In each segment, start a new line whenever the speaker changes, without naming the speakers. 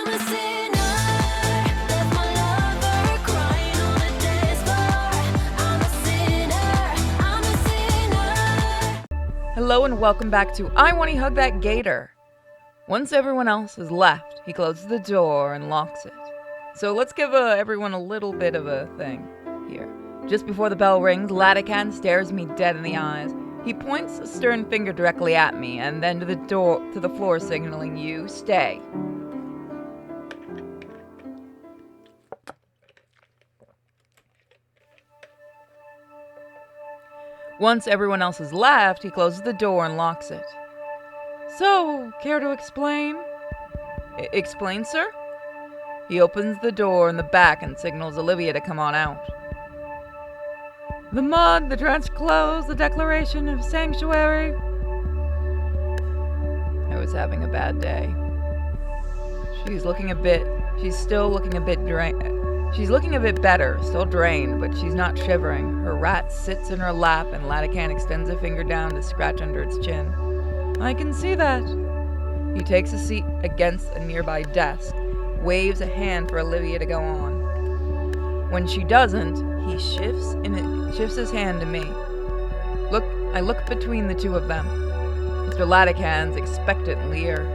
a sinner, left my lover crying on the dance floor. I'm a sinner, I'm a sinner.
Hello and welcome back to I Wani Hug That Gator. Once everyone else has left, he closes the door and locks it. So let's give everyone a little bit of a thing here. Just before the bell rings, Lakan stares me dead in the eyes. He points a stern finger directly at me and then to the floor, signaling you stay. Once everyone else has left, he closes the door and locks it. So, care to explain? Explain, sir? He opens the door in the back and signals Olivia to come on out. The mud, the drenched clothes, the declaration of sanctuary. I was having a bad day. She's still looking a bit drained. She's looking a bit better, still drained, but she's not shivering. Her rat sits in her lap and Lakan extends a finger down to scratch under its chin. I can see that. He takes a seat against a nearby desk, waves a hand for Olivia to go on. When she doesn't, he shifts his hand to me. I look between the two of them. Mr. Lakan's expectant leer,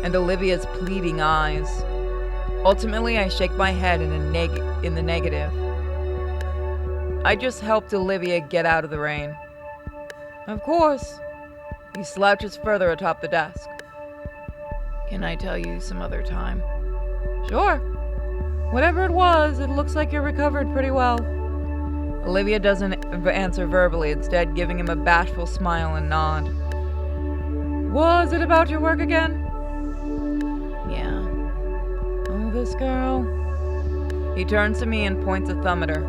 and Olivia's pleading eyes. Ultimately, I shake my head in the negative. I just helped Olivia get out of the rain. Of course. He slouches further atop the desk. Can I tell you some other time? Sure. Whatever it was, it looks like you're recovered pretty well. Olivia doesn't answer verbally, instead giving him a bashful smile and nod. Was it about your work again? Yeah. Oh, this girl. He turns to me and points a thumb at her.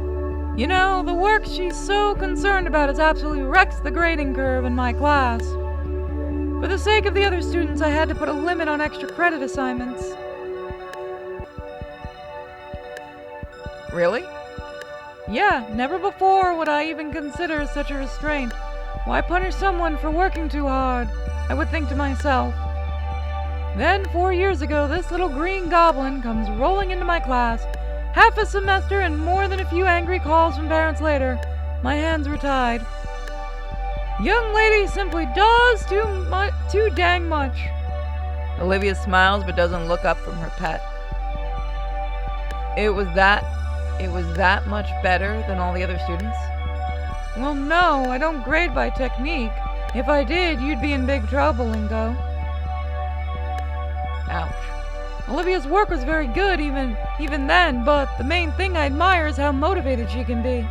You know, the work she's so concerned about has absolutely wrecked the grading curve in my class. For the sake of the other students, I had to put a limit on extra credit assignments. Really? Yeah, never before would I even consider such a restraint. Why punish someone for working too hard? I would think to myself. Then, 4 years ago, this little green goblin comes rolling into my class. Half a semester and more than a few angry calls from parents later. My hands were tied. Young lady simply does too dang much. Olivia smiles but doesn't look up from her pet. It was that much better than all the other students? Well, no, I don't grade by technique. If I did, you'd be in big trouble, Inco. Ouch. Olivia's work was very good even then, but the main thing I admire is how motivated she can be.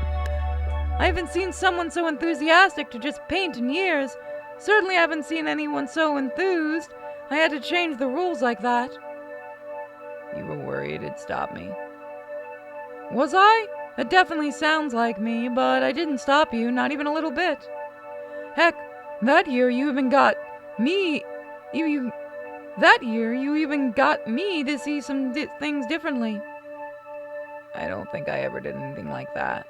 I haven't seen someone so enthusiastic to just paint in years. Certainly haven't seen anyone so enthused. I had to change the rules like that. You were worried it'd stop me. Was I? That definitely sounds like me, but I didn't stop you, not even a little bit. Heck, that year you even got me to see some things differently. I don't think I ever did anything like that.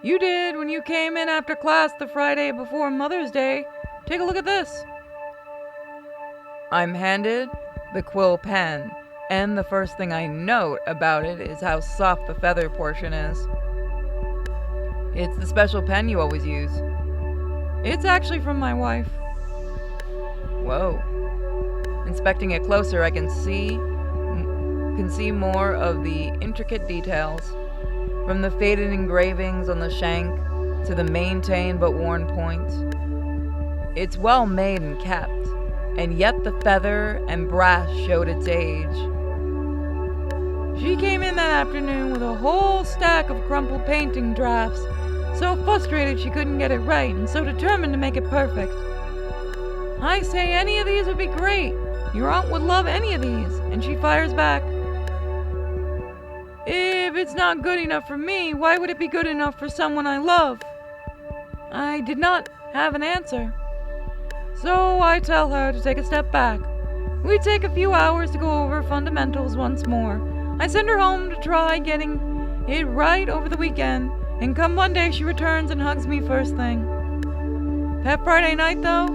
You did when you came in after class the Friday before Mother's Day. Take a look at this. I'm handed the quill pen, and the first thing I note about it is how soft the feather portion is. It's the special pen you always use. It's actually from my wife. Whoa. Inspecting it closer, I can see more of the intricate details. From the faded engravings on the shank to the maintained but worn point. It's well made and kept, and yet the feather and brass showed its age. She came in that afternoon with a whole stack of crumpled painting drafts, so frustrated she couldn't get it right and so determined to make it perfect. I say any of these would be great. Your aunt would love any of these, and she fires back. If it's not good enough for me, why would it be good enough for someone I love? I did not have an answer. So I tell her to take a step back. We take a few hours to go over fundamentals once more. I send her home to try getting it right over the weekend, and come Monday she returns and hugs me first thing. That Friday night, though,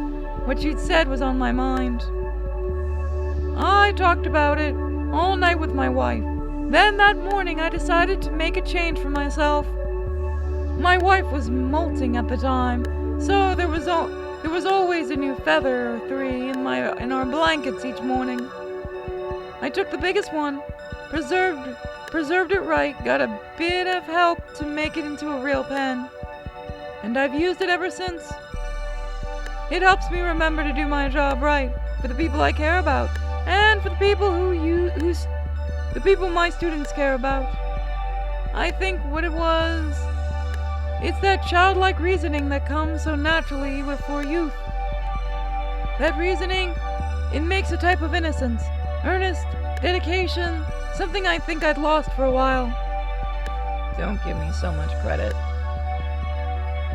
what she'd said was on my mind. I talked about it all night with my wife. Then that morning I decided to make a change for myself. My wife was molting at the time, so there was always a new feather or three in our blankets each morning. I took the biggest one, preserved it right, got a bit of help to make it into a real pen, and I've used it ever since. It helps me remember to do my job right for the people I care about, and for the people the people my students care about. I think what it was, it's that childlike reasoning that comes so naturally for youth. That reasoning, it makes a type of innocence, earnest, dedication, something I think I'd lost for a while. Don't give me so much credit.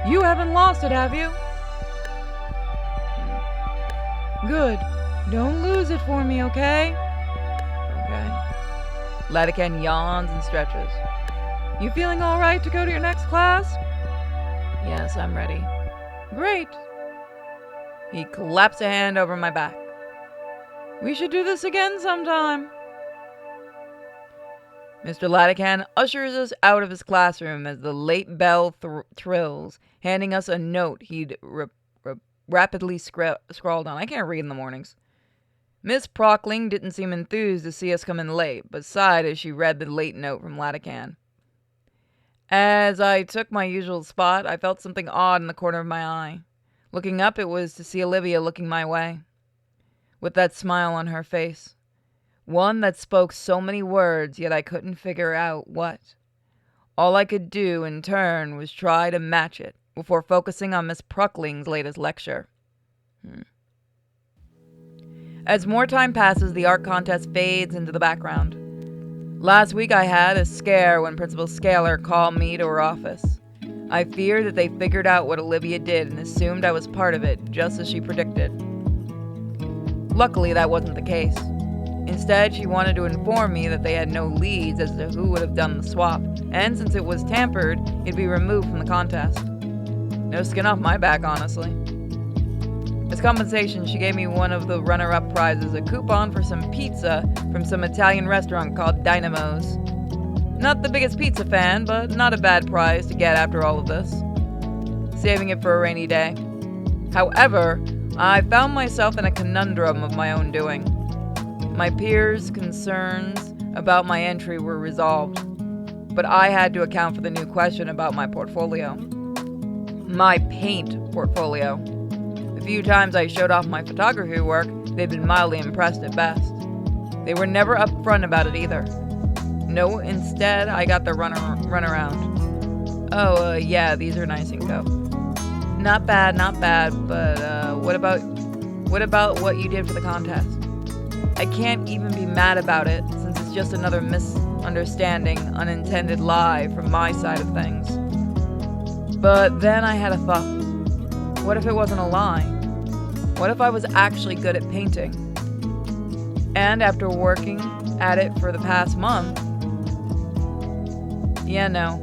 You haven't lost it, have you? Good. Don't lose it for me, okay? Okay. Lakan yawns and stretches. You feeling all right to go to your next class? Yes, I'm ready. Great. He claps a hand over my back. We should do this again sometime. Mr. Lakan ushers us out of his classroom as the late bell trills, handing us a note he'd rapidly scrawled on. I can't read in the mornings. Miss Prockling didn't seem enthused to see us come in late, but sighed as she read the late note from Lakan. As I took my usual spot, I felt something odd in the corner of my eye. Looking up, it was to see Olivia looking my way, with that smile on her face. One that spoke so many words, yet I couldn't figure out what. All I could do, in turn, was try to match it, before focusing on Miss Prockling's latest lecture. As more time passes, the art contest fades into the background. Last week I had a scare when Principal Scalar called me to her office. I feared that they figured out what Olivia did and assumed I was part of it, just as she predicted. Luckily, that wasn't the case. Instead, she wanted to inform me that they had no leads as to who would have done the swap, and since it was tampered, it'd be removed from the contest. No skin off my back, honestly. As compensation, she gave me one of the runner-up prizes, a coupon for some pizza from some Italian restaurant called Dynamo's. Not the biggest pizza fan, but not a bad prize to get after all of this. Saving it for a rainy day. However, I found myself in a conundrum of my own doing. My peers' concerns about my entry were resolved, but I had to account for the new question about my portfolio. My paint portfolio. The few times I showed off my photography work, they'd been mildly impressed at best. They were never upfront about it either. No, instead, I got the runaround. Oh, yeah, these are nice, Inco. Not bad, but what about what you did for the contest? I can't even be mad about it, since it's just another misunderstanding, unintended lie from my side of things. But then I had a thought. What if it wasn't a lie? What if I was actually good at painting? And after working at it for the past month... Yeah, no,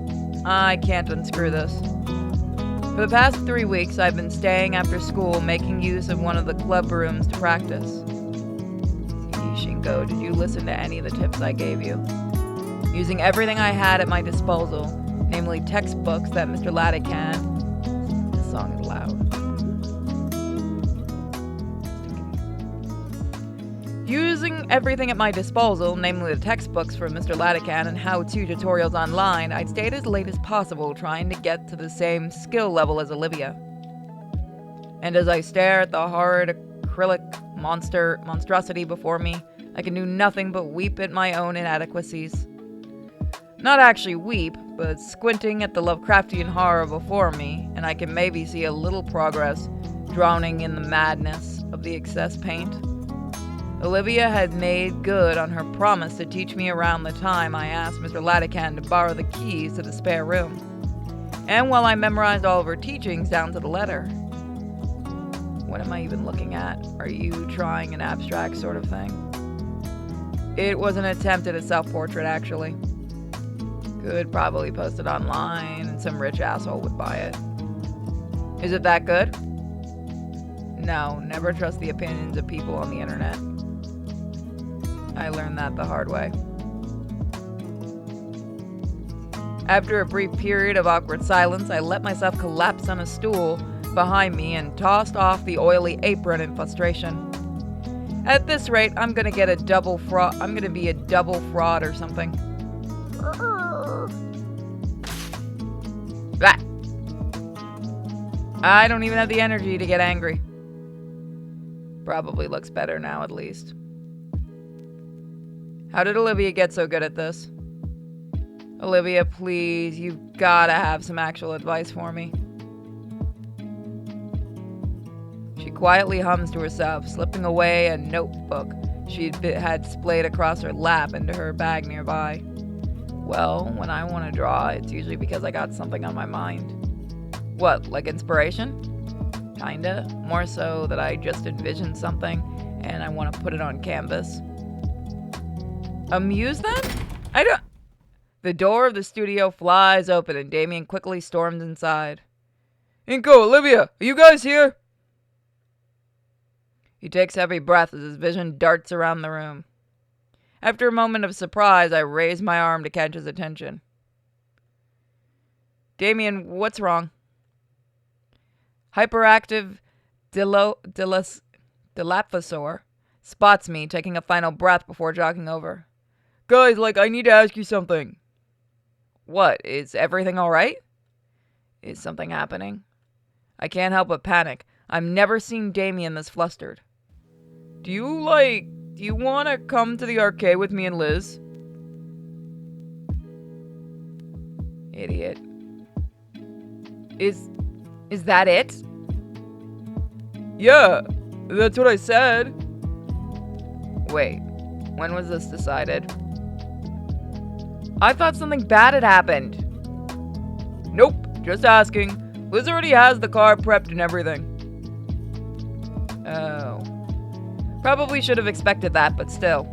I can't unscrew this. For the past 3 weeks, I've been staying after school, making use of one of the club rooms to practice. Shinko, did you listen to any of the tips I gave you? Using everything I had at my disposal, namely textbooks that Mr. Lakan... This song is loud. Using everything at my disposal, namely the textbooks from Mr. Lakan and how-to tutorials online, I'd stayed as late as possible trying to get to the same skill level as Olivia. And as I stare at the horrid acrylic monstrosity before me, I can do nothing but weep at my own inadequacies. Not actually weep, but squinting at the Lovecraftian horror before me, and I can maybe see a little progress drowning in the madness of the excess paint. Olivia had made good on her promise to teach me around the time I asked Mr. Lakan to borrow the keys to the spare room. And while I memorized all of her teachings down to the letter. What am I even looking at? Are you trying an abstract sort of thing? It was an attempt at a self-portrait, actually. Could probably post it online and some rich asshole would buy it. Is it that good? No, never trust the opinions of people on the internet. I learned that the hard way. After a brief period of awkward silence, I let myself collapse on a stool behind me and tossed off the oily apron in frustration. At this rate, I'm gonna be a double fraud or something. Blah. I don't even have the energy to get angry. Probably looks better now, at least. How did Olivia get so good at this? Olivia, please, you've gotta have some actual advice for me. She quietly hums to herself, slipping away a notebook had splayed across her lap into her bag nearby. Well, when I want to draw, it's usually because I got something on my mind. What, like inspiration? Kinda. More so that I just envisioned something and I want to put it on canvas. Amuse them? The door of the studio flies open and Damien quickly storms inside. Inco, Olivia, are you guys here? He takes heavy breath as his vision darts around the room. After a moment of surprise, I raise my arm to catch his attention. Damien, what's wrong? Hyperactive Dilaphosaur spots me, taking a final breath before jogging over. Guys, I need to ask you something. What? Is everything alright? Is something happening? I can't help but panic. I've never seen Damien this flustered. Do you want to come to the arcade with me and Liz? Idiot. Is that it? Yeah, that's what I said. Wait, when was this decided? I thought something bad had happened. Nope, just asking. Liz already has the car prepped and everything. Oh. Probably should have expected that, but still.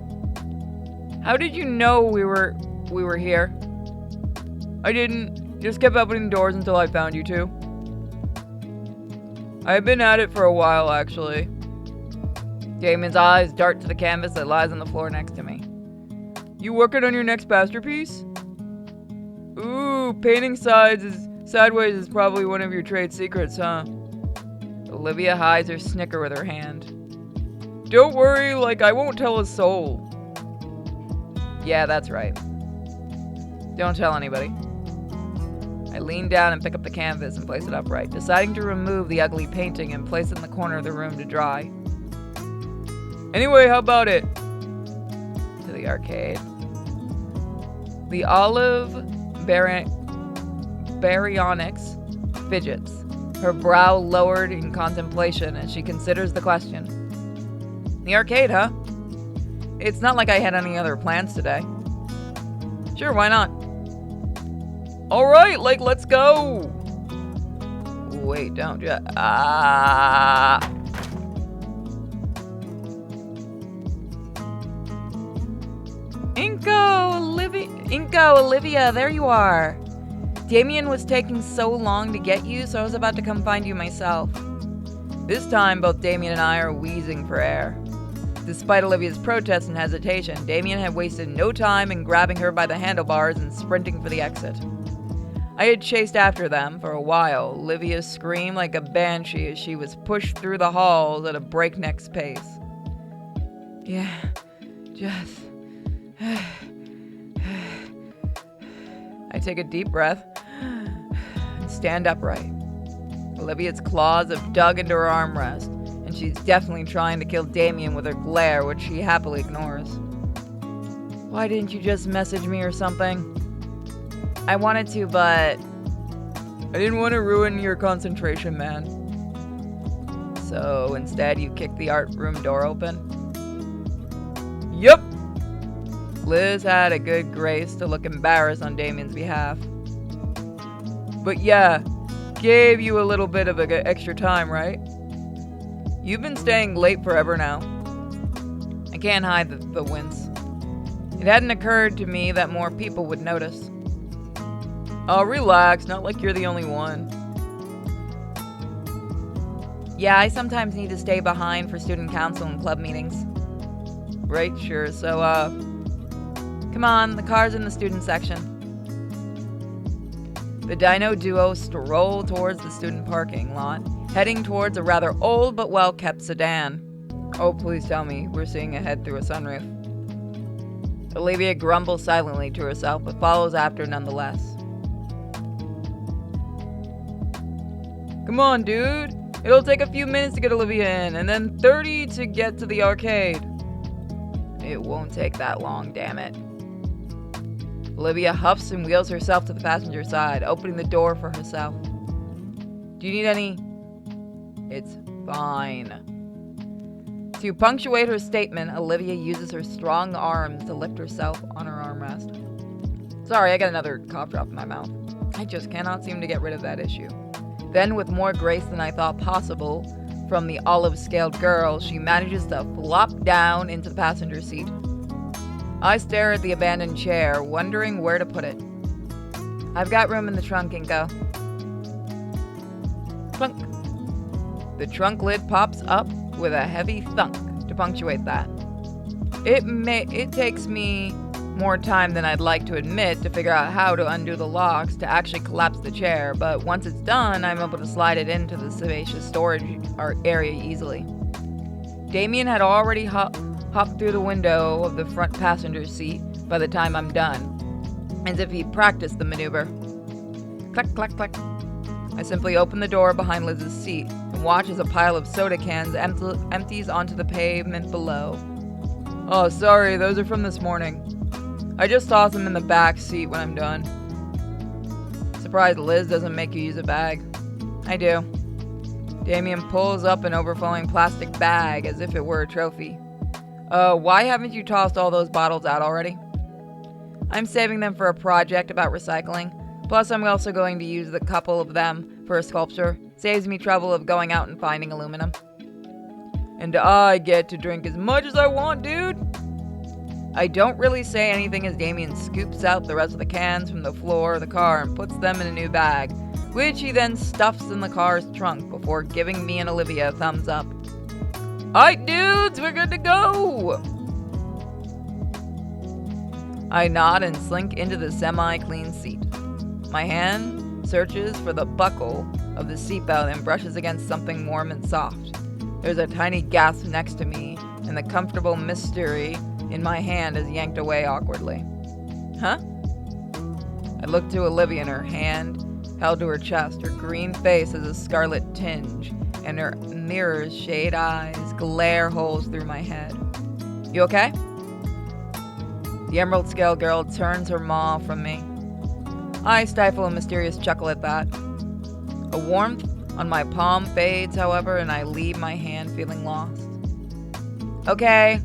How did you know we were here? I didn't. Just kept opening doors until I found you two. I've been at it for a while, actually. Damien's eyes dart to the canvas that lies on the floor next to me. You working on your next masterpiece? Ooh, painting sideways is probably one of your trade secrets, huh? Olivia hides her snicker with her hand. Don't worry, I won't tell a soul. Yeah, that's right. Don't tell anybody. I lean down and pick up the canvas and place it upright, deciding to remove the ugly painting and place it in the corner of the room to dry. Anyway, how about it? To the arcade. The olive baryonyx fidgets, her brow lowered in contemplation as she considers the question. The arcade, huh? It's not like I had any other plans today. Sure, why not? Alright, let's go! Wait, don't just... Inco, Olivia, there you are. Damien was taking so long to get you, so I was about to come find you myself. This time, both Damien and I are wheezing for air. Despite Olivia's protest and hesitation, Damien had wasted no time in grabbing her by the handlebars and sprinting for the exit. I had chased after them for a while. Olivia screamed like a banshee as she was pushed through the halls at a breakneck pace. Yeah, just... I take a deep breath and stand upright. Olivia's claws have dug into her armrest, and she's definitely trying to kill Damien with her glare, which she happily ignores. Why didn't you just message me or something? I wanted to, but... I didn't want to ruin your concentration, man. So instead you kicked the art room door open? Yup! Liz had a good grace to look embarrassed on Damien's behalf. But yeah, gave you a little bit of extra time, right? You've been staying late forever now. I can't hide the wince. It hadn't occurred to me that more people would notice. Oh, relax, not like you're the only one. Yeah, I sometimes need to stay behind for student council and club meetings. Right, sure. So, come on, the car's in the student section. The Dino duo stroll towards the student parking lot, heading towards a rather old but well-kept sedan. Oh, please tell me we're seeing ahead through a sunroof. Olivia grumbles silently to herself, but follows after nonetheless. Come on, dude. It'll take a few minutes to get Olivia in, and then 30 to get to the arcade. It won't take that long, damn it. Olivia huffs and wheels herself to the passenger side, opening the door for herself. Do you need any? It's fine. To punctuate her statement, Olivia uses her strong arms to lift herself on her armrest. Sorry, I got another cough drop in my mouth. I just cannot seem to get rid of that issue. Then, with more grace than I thought possible from the olive-scaled girl, she manages to flop down into the passenger seat. I stare at the abandoned chair, wondering where to put it. I've got room in the trunk, Inco. Clunk. The trunk lid pops up with a heavy thunk to punctuate that. It takes me more time than I'd like to admit to figure out how to undo the locks to actually collapse the chair, but once it's done, I'm able to slide it into the spacious storage area easily. Damien had already hopped through the window of the front passenger seat by the time I'm done, as if he practiced the maneuver. Clack, clack, clack. I simply open the door behind Liz's seat and watch as a pile of soda cans empties onto the pavement below. Oh, sorry, those are from this morning. I just toss them in the back seat when I'm done. Surprised Liz doesn't make you use a bag. I do. Damien pulls up an overflowing plastic bag as if it were a trophy. Why haven't you tossed all those bottles out already? I'm saving them for a project about recycling. Plus, I'm also going to use a couple of them for a sculpture. Saves me trouble of going out and finding aluminum. And I get to drink as much as I want, dude. I don't really say anything as Damien scoops out the rest of the cans from the floor of the car and puts them in a new bag, which he then stuffs in the car's trunk before giving me and Olivia a thumbs up. Alright, dudes, we're good to go! I nod and slink into the semi-clean seat. My hand searches for the buckle of the seatbelt and brushes against something warm and soft. There's a tiny gasp next to me, and the comfortable mystery in my hand is yanked away awkwardly. Huh? I look to Olivia, and her hand held to her chest. Her green face has a scarlet tinge, and her mirror's shade eyes glare holes through my head. You okay? The emerald scale girl turns her maw from me. I stifle a mysterious chuckle at that. A warmth on my palm fades, however, and I leave my hand feeling lost. Okay,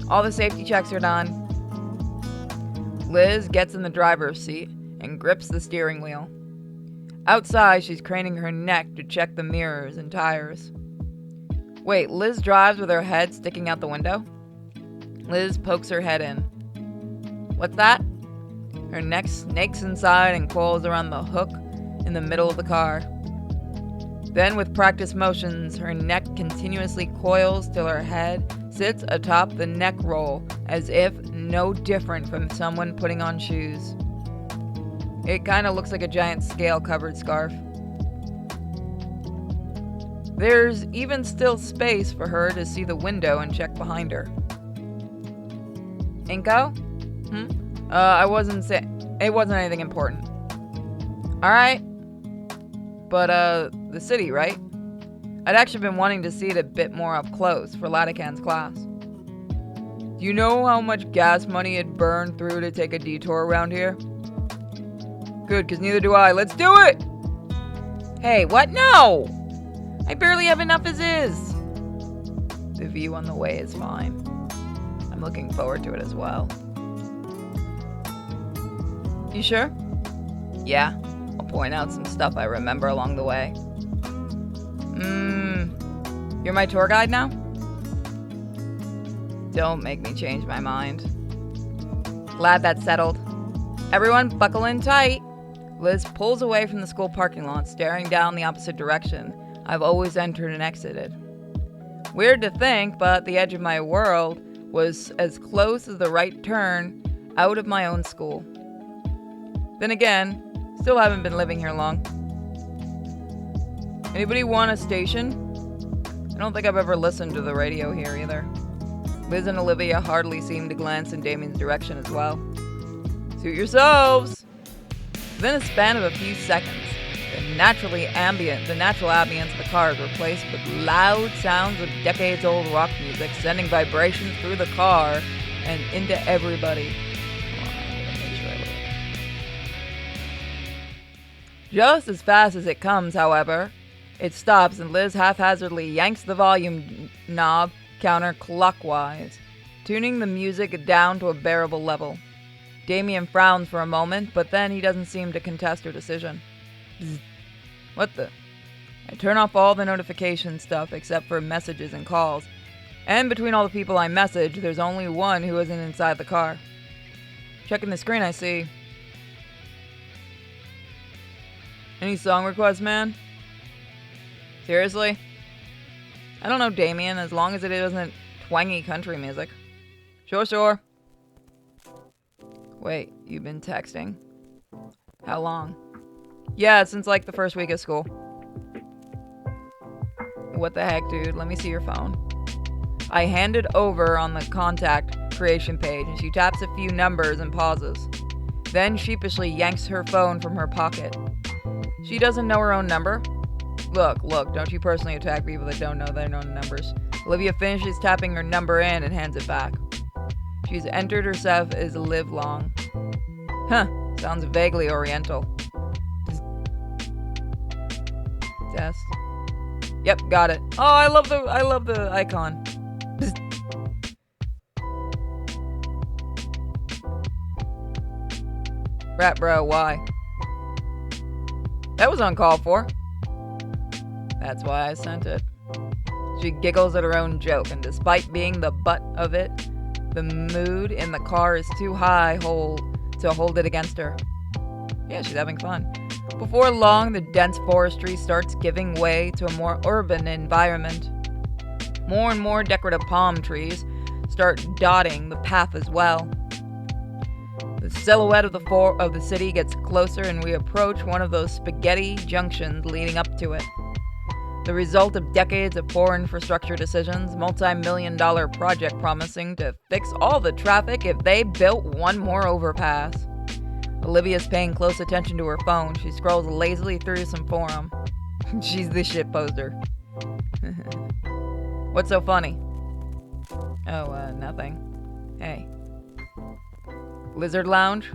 all the safety checks are done. Liz gets in the driver's seat and grips the steering wheel. Outside, she's craning her neck to check the mirrors and tires. Wait, Liz drives with her head sticking out the window? Liz pokes her head in. What's that? Her neck snakes inside and coils around the hook in the middle of the car. Then, with practice motions, her neck continuously coils till her head sits atop the neck roll as if no different from someone putting on shoes. It kind of looks like a giant scale-covered scarf. There's even still space for her to see the window and check behind her. Inco? It wasn't anything important. Alright. But, the city, right? I'd actually been wanting to see it a bit more up close for Lakan's class. Do you know how much gas money it burned through to take a detour around here? Good, because neither do I. Let's do it! Hey, what? No! I barely have enough as is. The view on the way is fine. I'm looking forward to it as well. You sure? Yeah. I'll point out some stuff I remember along the way. You're my tour guide now? Don't make me change my mind. Glad that's settled. Everyone buckle in tight. Liz pulls away from the school parking lot, staring down the opposite direction I've always entered and exited. Weird to think, but the edge of my world was as close as the right turn out of my own school. Then again, still haven't been living here long. Anybody want a station? I don't think I've ever listened to the radio here either. Liz and Olivia hardly seem to glance in Damien's direction as well. Suit yourselves! Within a span of a few seconds, the natural ambience of the car is replaced with loud sounds of decades-old rock music, sending vibrations through the car and into everybody. Hold on, I'm gonna make sure I look. Just as fast as it comes, however, it stops and Liz haphazardly yanks the volume knob counterclockwise, tuning the music down to a bearable level. Damien frowns for a moment, but then he doesn't seem to contest her decision. Bzz. What the? I turn off all the notification stuff except for messages and calls. And between all the people I message, there's only one who isn't inside the car. Checking the screen, I see. Any song requests, man? Seriously? I don't know, Damien, as long as it isn't twangy country music. Sure. Wait, you've been texting? How long? Yeah, since like the first week of school. What the heck, dude? Let me see your phone. I hand it over on the contact creation page, and she taps a few numbers and pauses. Then sheepishly yanks her phone from her pocket. She doesn't know her own number? Look, don't you personally attack people that don't know their own numbers. Olivia finishes tapping her number in and hands it back. She's entered herself as live long. Huh, sounds vaguely oriental. Test. Yep, got it. Oh, I love the icon. Rat bro, why? That was uncalled for. That's why I sent it. She giggles at her own joke, and despite being the butt of it, the mood in the car is too high to hold it against her. Yeah, she's having fun. Before long, the dense forestry starts giving way to a more urban environment. More and more decorative palm trees start dotting the path as well. The silhouette of the city gets closer, and we approach one of those spaghetti junctions leading up to it. The result of decades of poor infrastructure decisions, multi-million-dollar project promising to fix all the traffic if they built one more overpass. Olivia's paying close attention to her phone. She scrolls lazily through some forum. She's the shit poster. What's so funny? Oh, nothing. Hey. Lizard Lounge?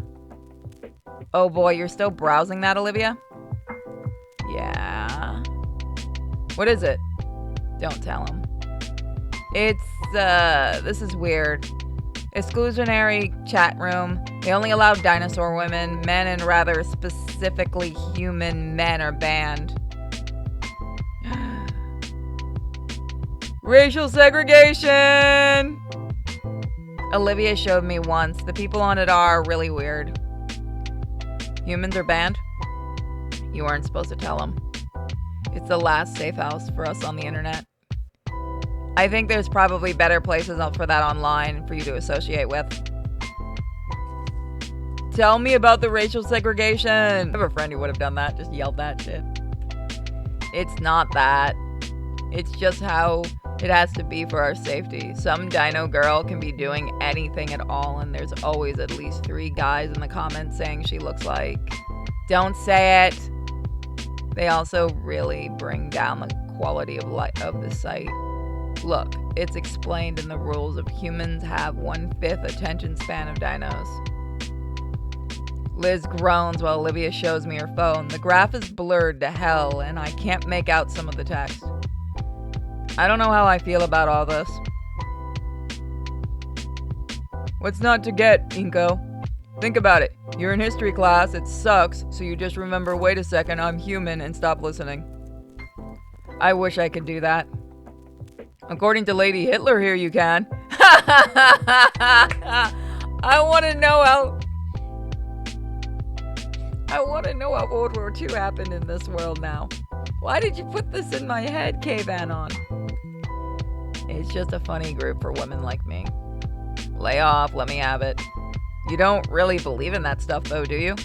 Oh boy, you're still browsing that, Olivia? Yeah. What is it? Don't tell him. It's, this is weird. Exclusionary chat room. They only allow dinosaur women. Men and rather specifically human men are banned. Racial segregation! Olivia showed me once. The people on it are really weird. Humans are banned? You weren't supposed to tell them. It's the last safe house for us on the internet. I think there's probably better places for that online for you to associate with. Tell me about the racial segregation. I have a friend who would have done that, just yelled that shit. It's not that. It's just how it has to be for our safety. Some dino girl can be doing anything at all, and there's always at least 3 guys in the comments saying she looks like. Don't say it. They also really bring down the quality of light of the site. Look, it's explained in the rules of humans have 1/5 attention span of dinos. Liz groans while Olivia shows me her phone. The graph is blurred to hell, and I can't make out some of the text. I don't know how I feel about all this. What's not to get, Inco? Think about it. You're in history class, it sucks, so you just remember, wait a second, I'm human, and stop listening. I wish I could do that. According to Lady Hitler here, you can. I want to know how World War II happened in this world now. Why did you put this in my head, K-Van on? It's just a funny group for women like me. Lay off, let me have it. You don't really believe in that stuff though, do you?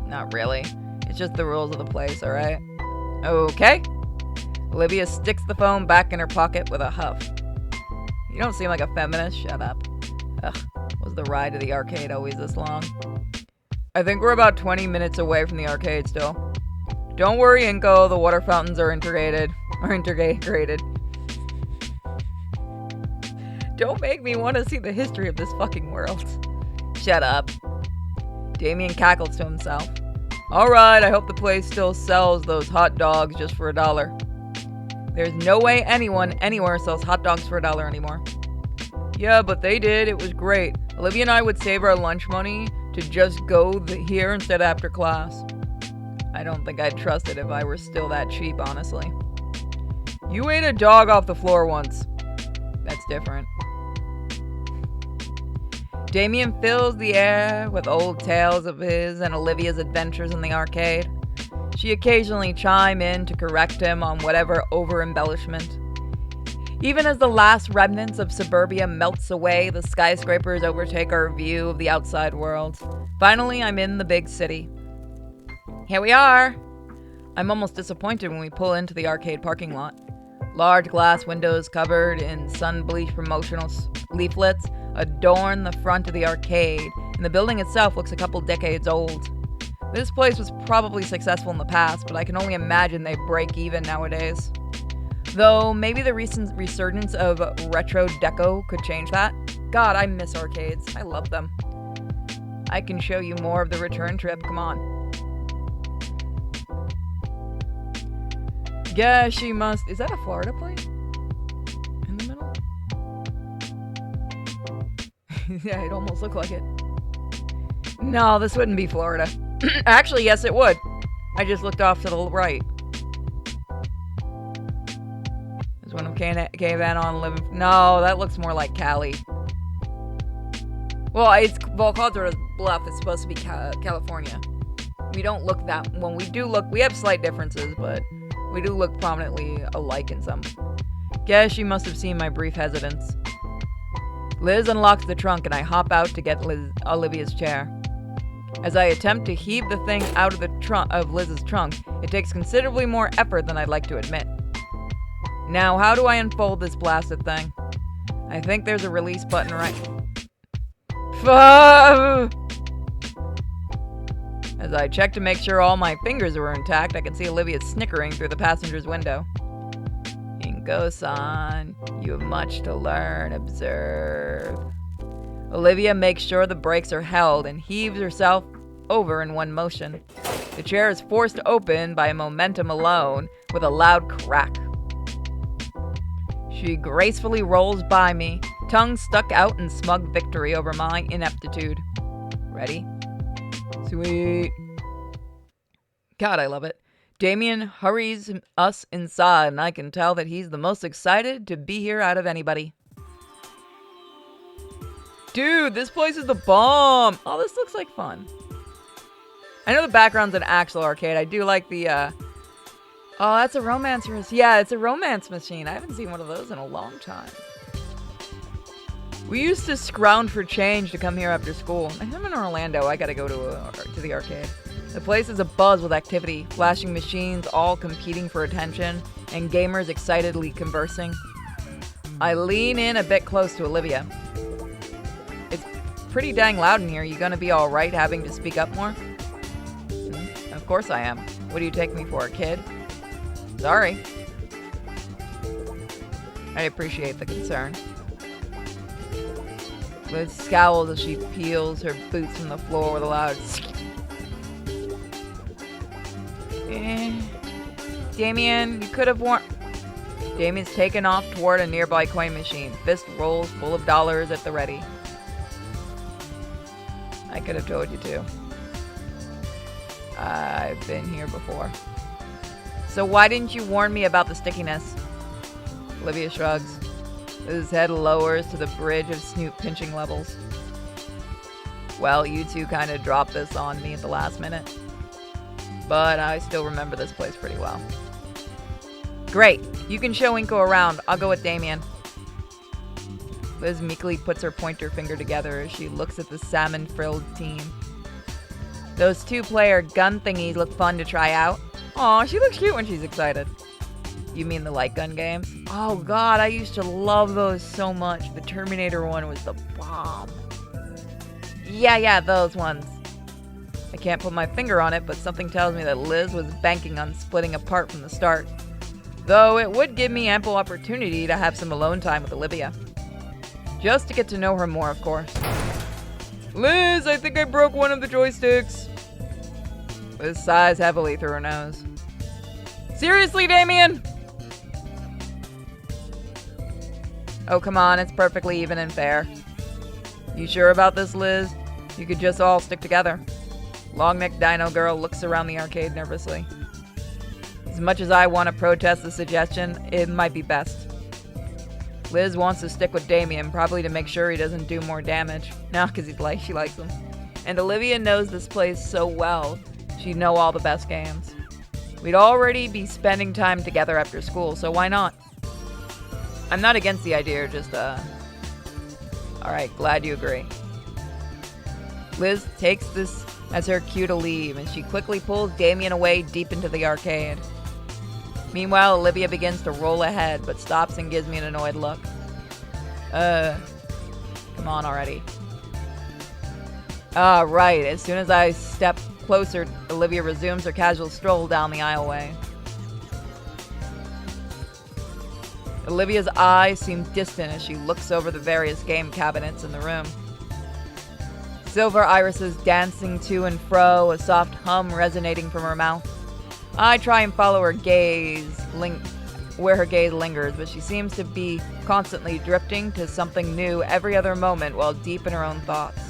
Not really. It's just the rules of the place, alright? Okay. Olivia sticks the phone back in her pocket with a huff. You don't seem like a feminist. Shut up. Ugh, was the ride to the arcade always this long? I think we're about 20 minutes away from the arcade still. Don't worry, Inco, the water fountains are integrated. Don't make me want to see the history of this fucking world. Shut up. Damien cackled to himself. Alright, I hope the place still sells those hot dogs just for $1. There's no way anyone anywhere sells hot dogs for $1 anymore. Yeah, but they did. It was great. Olivia and I would save our lunch money to just go here instead after class. I don't think I'd trust it if I were still that cheap, honestly. You ate a dog off the floor once. That's different. Damien fills the air with old tales of his and Olivia's adventures in the arcade. She occasionally chimes in to correct him on whatever over-embellishment. Even as the last remnants of suburbia melts away, the skyscrapers overtake our view of the outside world. Finally, I'm in the big city. Here we are! I'm almost disappointed when we pull into the arcade parking lot. Large glass windows covered in sun-bleached promotional leaflets adorn the front of the arcade, and the building itself looks a couple decades old. This place was probably successful in the past, but I can only imagine they break even nowadays. Though, maybe the recent resurgence of retro deco could change that. God, I miss arcades. I love them. I can show you more of the return trip. Come on. Yeah, she must. Is that a Florida plate? In the middle? Yeah, it almost looked like it. No, this wouldn't be Florida. Actually, yes, it would. I just looked off to the right. There's one of Cave on living. No, that looks more like Cali. Well, it's Volcaldora's Bluff is supposed to be California. We don't look that. When we do look, we have slight differences, but we do look prominently alike in some. Guess she must have seen my brief hesitance. Liz unlocks the trunk and I hop out to get Olivia's chair. As I attempt to heave the thing out of the trunk of Liz's trunk, it takes considerably more effort than I'd like to admit. Now, how do I unfold this blasted thing? I think there's a release button right. As I check to make sure all my fingers were intact, I can see Olivia snickering through the passenger's window. Inco-san, you have much to learn. Observe. Olivia makes sure the brakes are held and heaves herself over in one motion. The chair is forced open by momentum alone with a loud crack. She gracefully rolls by me, tongue stuck out in smug victory over my ineptitude. Ready? Sweet. God, I love it. Damien hurries us inside, and I can tell that he's the most excited to be here out of anybody. Dude, this place is the bomb! Oh, this looks like fun. I know the background's an actual arcade. I do like the, Oh, that's a romance. Yeah, it's a romance machine. I haven't seen one of those in a long time. We used to scrounge for change to come here after school. I'm in Orlando. I gotta go to the arcade. The place is abuzz with activity, flashing machines all competing for attention, and gamers excitedly conversing. I lean in a bit close to Olivia. It's pretty dang loud in here. You gonna be alright having to speak up more? Of course I am. What do you take me for, a kid? Sorry. I appreciate the concern. Liz scowls as she peels her boots from the floor with a loud Damien, you could have worn... Damien's taken off toward a nearby coin machine. Fist rolls full of dollars at the ready. I could have told you to. I've been here before. So why didn't you warn me about the stickiness? Olivia shrugs. His head lowers to the bridge of snoot pinching levels. Well, you two kind of dropped this on me at the last minute. But I still remember this place pretty well. Great. You can show Inco around. I'll go with Damien. Liz meekly puts her pointer finger together as she looks at the salmon-frilled team. Those two-player gun thingies look fun to try out. Aw, she looks cute when she's excited. You mean the light gun games? Oh god, I used to love those so much. The Terminator one was the bomb. Yeah, those ones. I can't put my finger on it, but something tells me that Liz was banking on splitting apart from the start. Though it would give me ample opportunity to have some alone time with Olivia. Just to get to know her more, of course. Liz, I think I broke one of the joysticks. Liz sighs heavily through her nose. Seriously, Damien? Oh, come on, it's perfectly even and fair. You sure about this, Liz? You could just all stick together. Long-necked dino girl looks around the arcade nervously. As much as I want to protest the suggestion, it might be best. Liz wants to stick with Damien, probably to make sure he doesn't do more damage. No, because she likes him. And Olivia knows this place so well, she'd know all the best games. We'd already be spending time together after school, so why not? I'm not against the idea, just, Alright, glad you agree. Liz takes this as her cue to leave, and she quickly pulls Damien away deep into the arcade. Meanwhile, Olivia begins to roll ahead, but stops and gives me an annoyed look. Come on already. Ah, right. As soon as I step closer, Olivia resumes her casual stroll down the aisleway. Olivia's eyes seem distant as she looks over the various game cabinets in the room. Silver irises dancing to and fro, a soft hum resonating from her mouth. I try and follow her gaze, where her gaze lingers, but she seems to be constantly drifting to something new every other moment while deep in her own thoughts.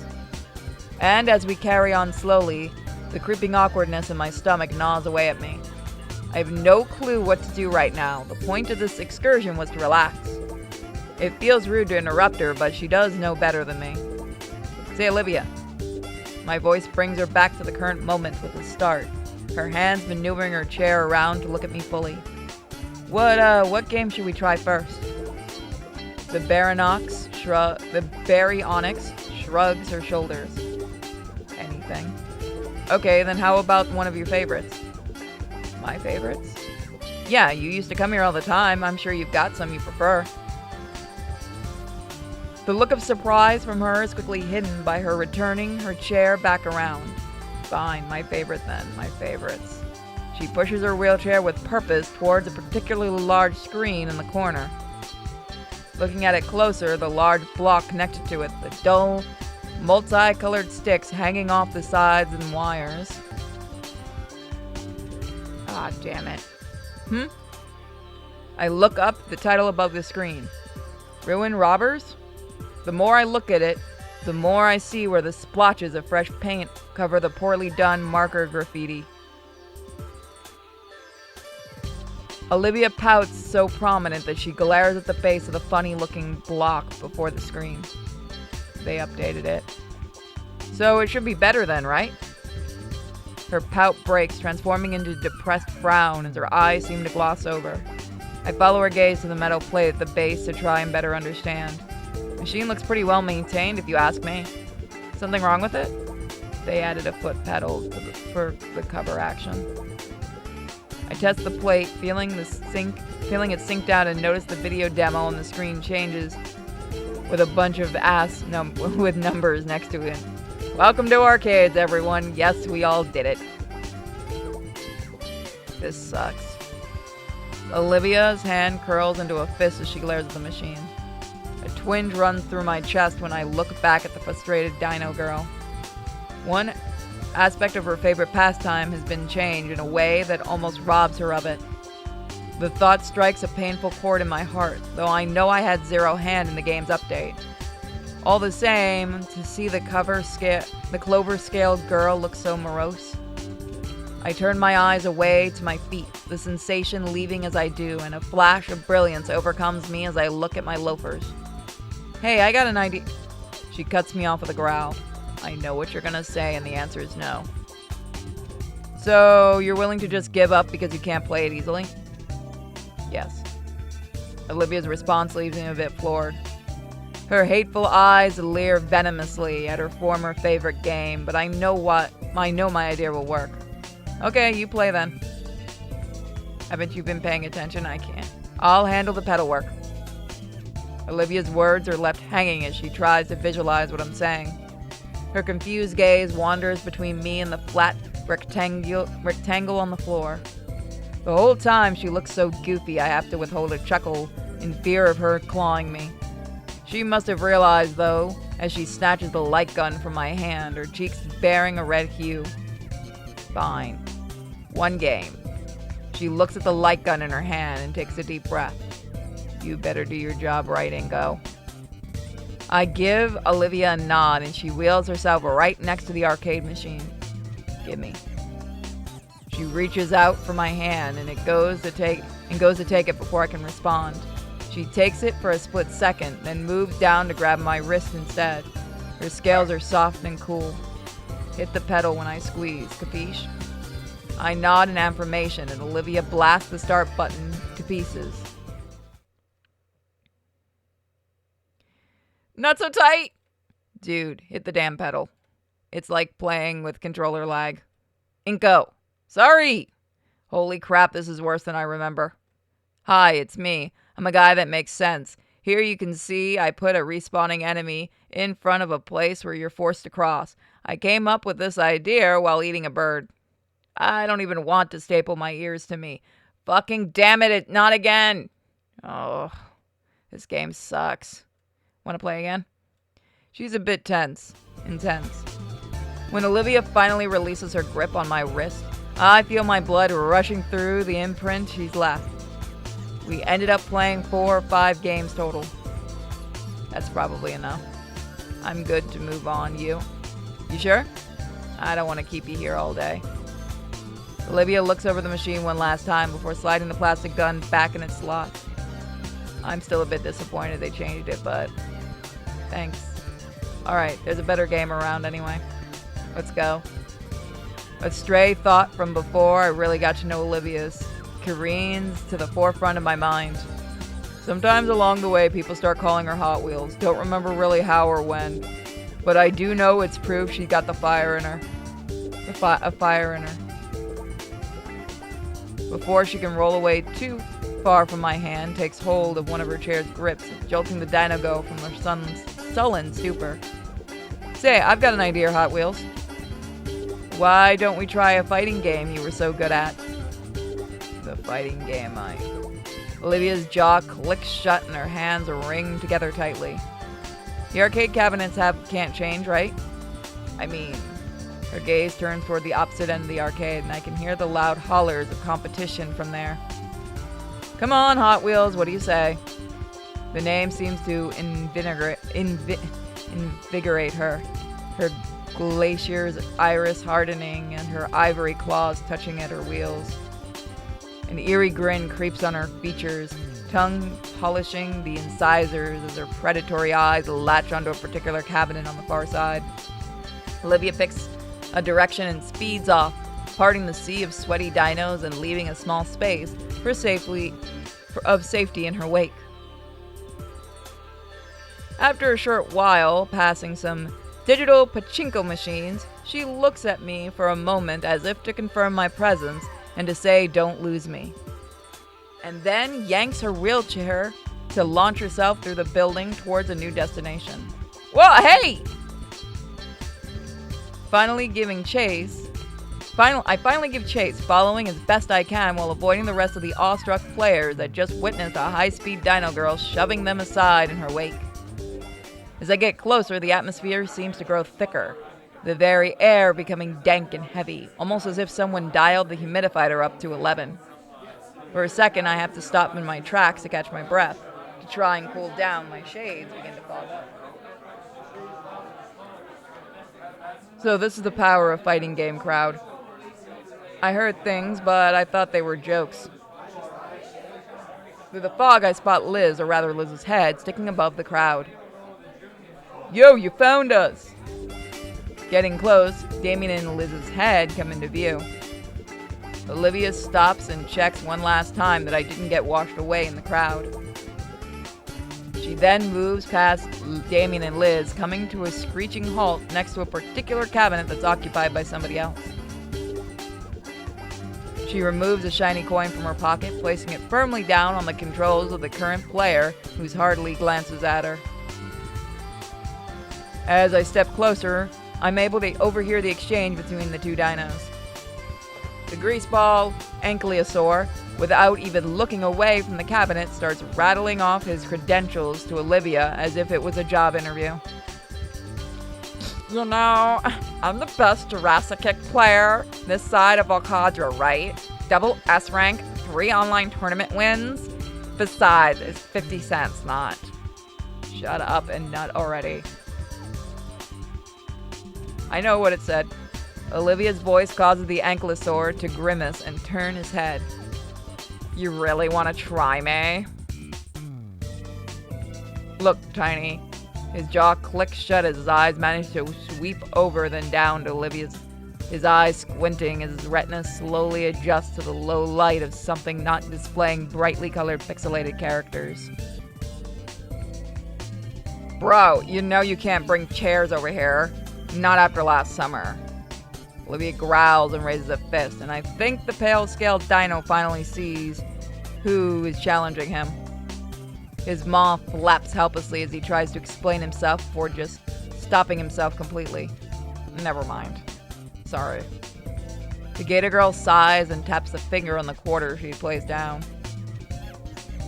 And as we carry on slowly, the creeping awkwardness in my stomach gnaws away at me. I have no clue what to do right now. The point of this excursion was to relax. It feels rude to interrupt her, but she does know better than me. Say, Olivia. My voice brings her back to the current moment with a start. Her hands maneuvering her chair around to look at me fully. What game should we try first? The Baryonyx shrugs her shoulders. Anything. Okay, then how about one of your favorites? My favorites? Yeah, you used to come here all the time. I'm sure you've got some you prefer. The look of surprise from her is quickly hidden by her returning her chair back around. Fine, my favorite then, my favorites. She pushes her wheelchair with purpose towards a particularly large screen in the corner. Looking at it closer, the large block connected to it, the dull, multicolored sticks hanging off the sides and wires. Ah, damn it. I look up the title above the screen. Ruin Robbers? The more I look at it, the more I see where the splotches of fresh paint cover the poorly done marker graffiti. Olivia pouts so prominent that she glares at the base of the funny-looking block before the screen. They updated it. So it should be better then, right? Her pout breaks, transforming into a depressed frown as her eyes seem to gloss over. I follow her gaze to the metal plate at the base to try and better understand. The machine looks pretty well maintained, if you ask me. Something wrong with it? They added a foot pedal for the cover action. I test the plate, feeling it synced out, and notice the video demo on the screen changes with a bunch of with numbers next to it. Welcome to arcades, everyone. Yes, we all did it. This sucks. Olivia's hand curls into a fist as she glares at the machine. A twinge runs through my chest when I look back at the frustrated dino girl. One aspect of her favorite pastime has been changed in a way that almost robs her of it. The thought strikes a painful chord in my heart, though I know I had zero hand in the game's update. All the same, to see the clover-scaled girl look so morose. I turn my eyes away to my feet, the sensation leaving as I do, and a flash of brilliance overcomes me as I look at my loafers. Hey, I got an idea. She cuts me off with a growl. I know what you're gonna say, and the answer is no. So, you're willing to just give up because you can't play it easily? Yes. Olivia's response leaves me a bit floored. Her hateful eyes leer venomously at her former favorite game, but I know my idea will work. Okay, you play then. Haven't you been paying attention? I can't. I'll handle the pedal work. Olivia's words are left hanging as she tries to visualize what I'm saying. Her confused gaze wanders between me and the flat rectangle on the floor. The whole time she looks so goofy I have to withhold a chuckle in fear of her clawing me. She must have realized, though, as she snatches the light gun from my hand, her cheeks bearing a red hue. Fine. One game. She looks at the light gun in her hand and takes a deep breath. You better do your job right, Inco. I give Olivia a nod and she wheels herself right next to the arcade machine. Gimme. She reaches out for my hand and goes to take it before I can respond. She takes it for a split second, then moves down to grab my wrist instead. Her scales are soft and cool. Hit the pedal when I squeeze, capiche? I nod in affirmation and Olivia blasts the start button to pieces. Not so tight! Dude, hit the damn pedal. It's like playing with controller lag. Inco! Sorry! Holy crap, this is worse than I remember. Hi, it's me. I'm a guy that makes sense. Here you can see I put a respawning enemy in front of a place where you're forced to cross. I came up with this idea while eating a bird. I don't even want to staple my ears to me. Fucking damn it, not again! Oh, this game sucks. Want to play again? She's a bit intense. When Olivia finally releases her grip on my wrist, I feel my blood rushing through the imprint she's left. We ended up playing 4 or 5 games total. That's probably enough. I'm good to move on. You sure? I don't want to keep you here all day. Olivia looks over the machine one last time before sliding the plastic gun back in its slot. I'm still a bit disappointed they changed it, but thanks. Alright, there's a better game around anyway. Let's go. A stray thought from before I really got to know Olivia's careens to the forefront of my mind. Sometimes along the way people start calling her Hot Wheels. Don't remember really how or when, but I do know it's proof she got the fire in her. A fire in her. Before she can roll away too far from my hand, takes hold of one of her chair's grips, jolting the dino go from her sullen stupor. Say, I've got an idea, Hot Wheels. Why don't we try a fighting game you were so good at? The fighting game, Olivia's jaw clicks shut and her hands ring together tightly. The arcade cabinets can't change, right? I mean, her gaze turns toward the opposite end of the arcade and I can hear the loud hollers of competition from there. Come on, Hot Wheels, what do you say? The name seems to invigorate her. Her glacier's iris hardening and her ivory claws touching at her wheels. An eerie grin creeps on her features, tongue polishing the incisors as her predatory eyes latch onto a particular cabinet on the far side. Olivia picks a direction and speeds off, parting the sea of sweaty dinos and leaving a small space of safety in her wake. After a short while, passing some digital pachinko machines, she looks at me for a moment as if to confirm my presence and to say, don't lose me. And then yanks her wheelchair to launch herself through the building towards a new destination. Whoa, hey! I finally give chase, following as best I can while avoiding the rest of the awestruck players that just witnessed a high-speed dino girl shoving them aside in her wake. As I get closer, the atmosphere seems to grow thicker, the very air becoming dank and heavy, almost as if someone dialed the humidifier up to 11. For a second, I have to stop in my tracks to catch my breath. To try and cool down, my shades begin to fog up. So this is the power of fighting game crowd. I heard things, but I thought they were jokes. Through the fog, I spot Liz, or rather Liz's head, sticking above the crowd. Yo, you found us! Getting close, Damien and Liz's head come into view. Olivia stops and checks one last time that I didn't get washed away in the crowd. She then moves past Damien and Liz, coming to a screeching halt next to a particular cabinet that's occupied by somebody else. She removes a shiny coin from her pocket, placing it firmly down on the controls of the current player, who hardly glances at her. As I step closer, I'm able to overhear the exchange between the two dinos. The greaseball, Ankylosaur, without even looking away from the cabinet, starts rattling off his credentials to Olivia as if it was a job interview. You know, I'm the best Jurraskick player this side of Alcadra, right? Double S rank, 3 online tournament wins. Besides, it's 50 cents, not. Shut up and nut already. I know what it said. Olivia's voice causes the Ankylosaur to grimace and turn his head. You really want to try me? Look, Tiny. His jaw clicks shut as his eyes manage to sweep over then down to Olivia's. His eyes squinting as his retina slowly adjusts to the low light of something not displaying brightly colored pixelated characters. Bro, you know you can't bring chairs over here. Not after last summer. Olivia growls and raises a fist, and I think the pale-scaled dino finally sees who is challenging him. His maw flaps helplessly as he tries to explain himself before just stopping himself completely. Never mind. Sorry. The Gator girl sighs and taps a finger on the quarter she plays down.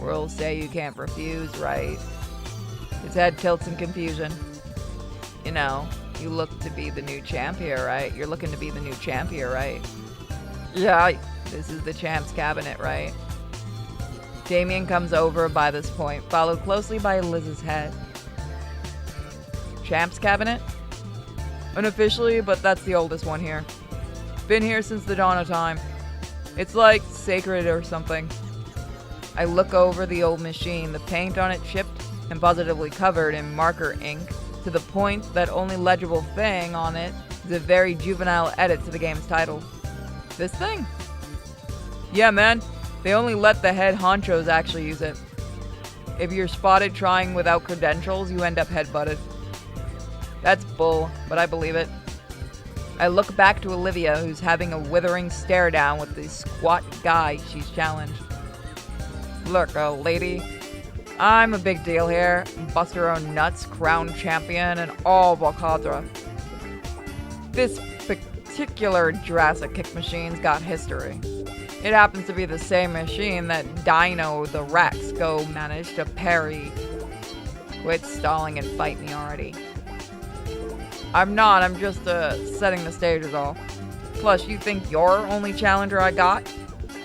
Rules say you can't refuse, right? His head tilts in confusion. You know, you look to be the new champ here, right? You're looking to be the new champ here, right? Yeah, this is the champ's cabinet, right? Damien comes over by this point, followed closely by Liz's head. Champ's cabinet? Unofficially, but that's the oldest one here. Been here since the dawn of time. It's like sacred or something. I look over the old machine, the paint on it chipped and positively covered in marker ink, to the point that only legible thing on it is a very juvenile edit to the game's title. This thing? Yeah, man. They only let the head honchos actually use it. If you're spotted trying without credentials, you end up headbutted. That's bull, but I believe it. I look back to Olivia, who's having a withering stare down with the squat guy she's challenged. Look, lady, I'm a big deal here. Buster own nuts, crown champion, and all Alcadra. This particular Jurraskick machine's got history. It happens to be the same machine that Dino the Rex Go managed to parry. Quit stalling and fight me already. I'm not, I'm just setting the stage is all. Plus, you think you're only challenger I got?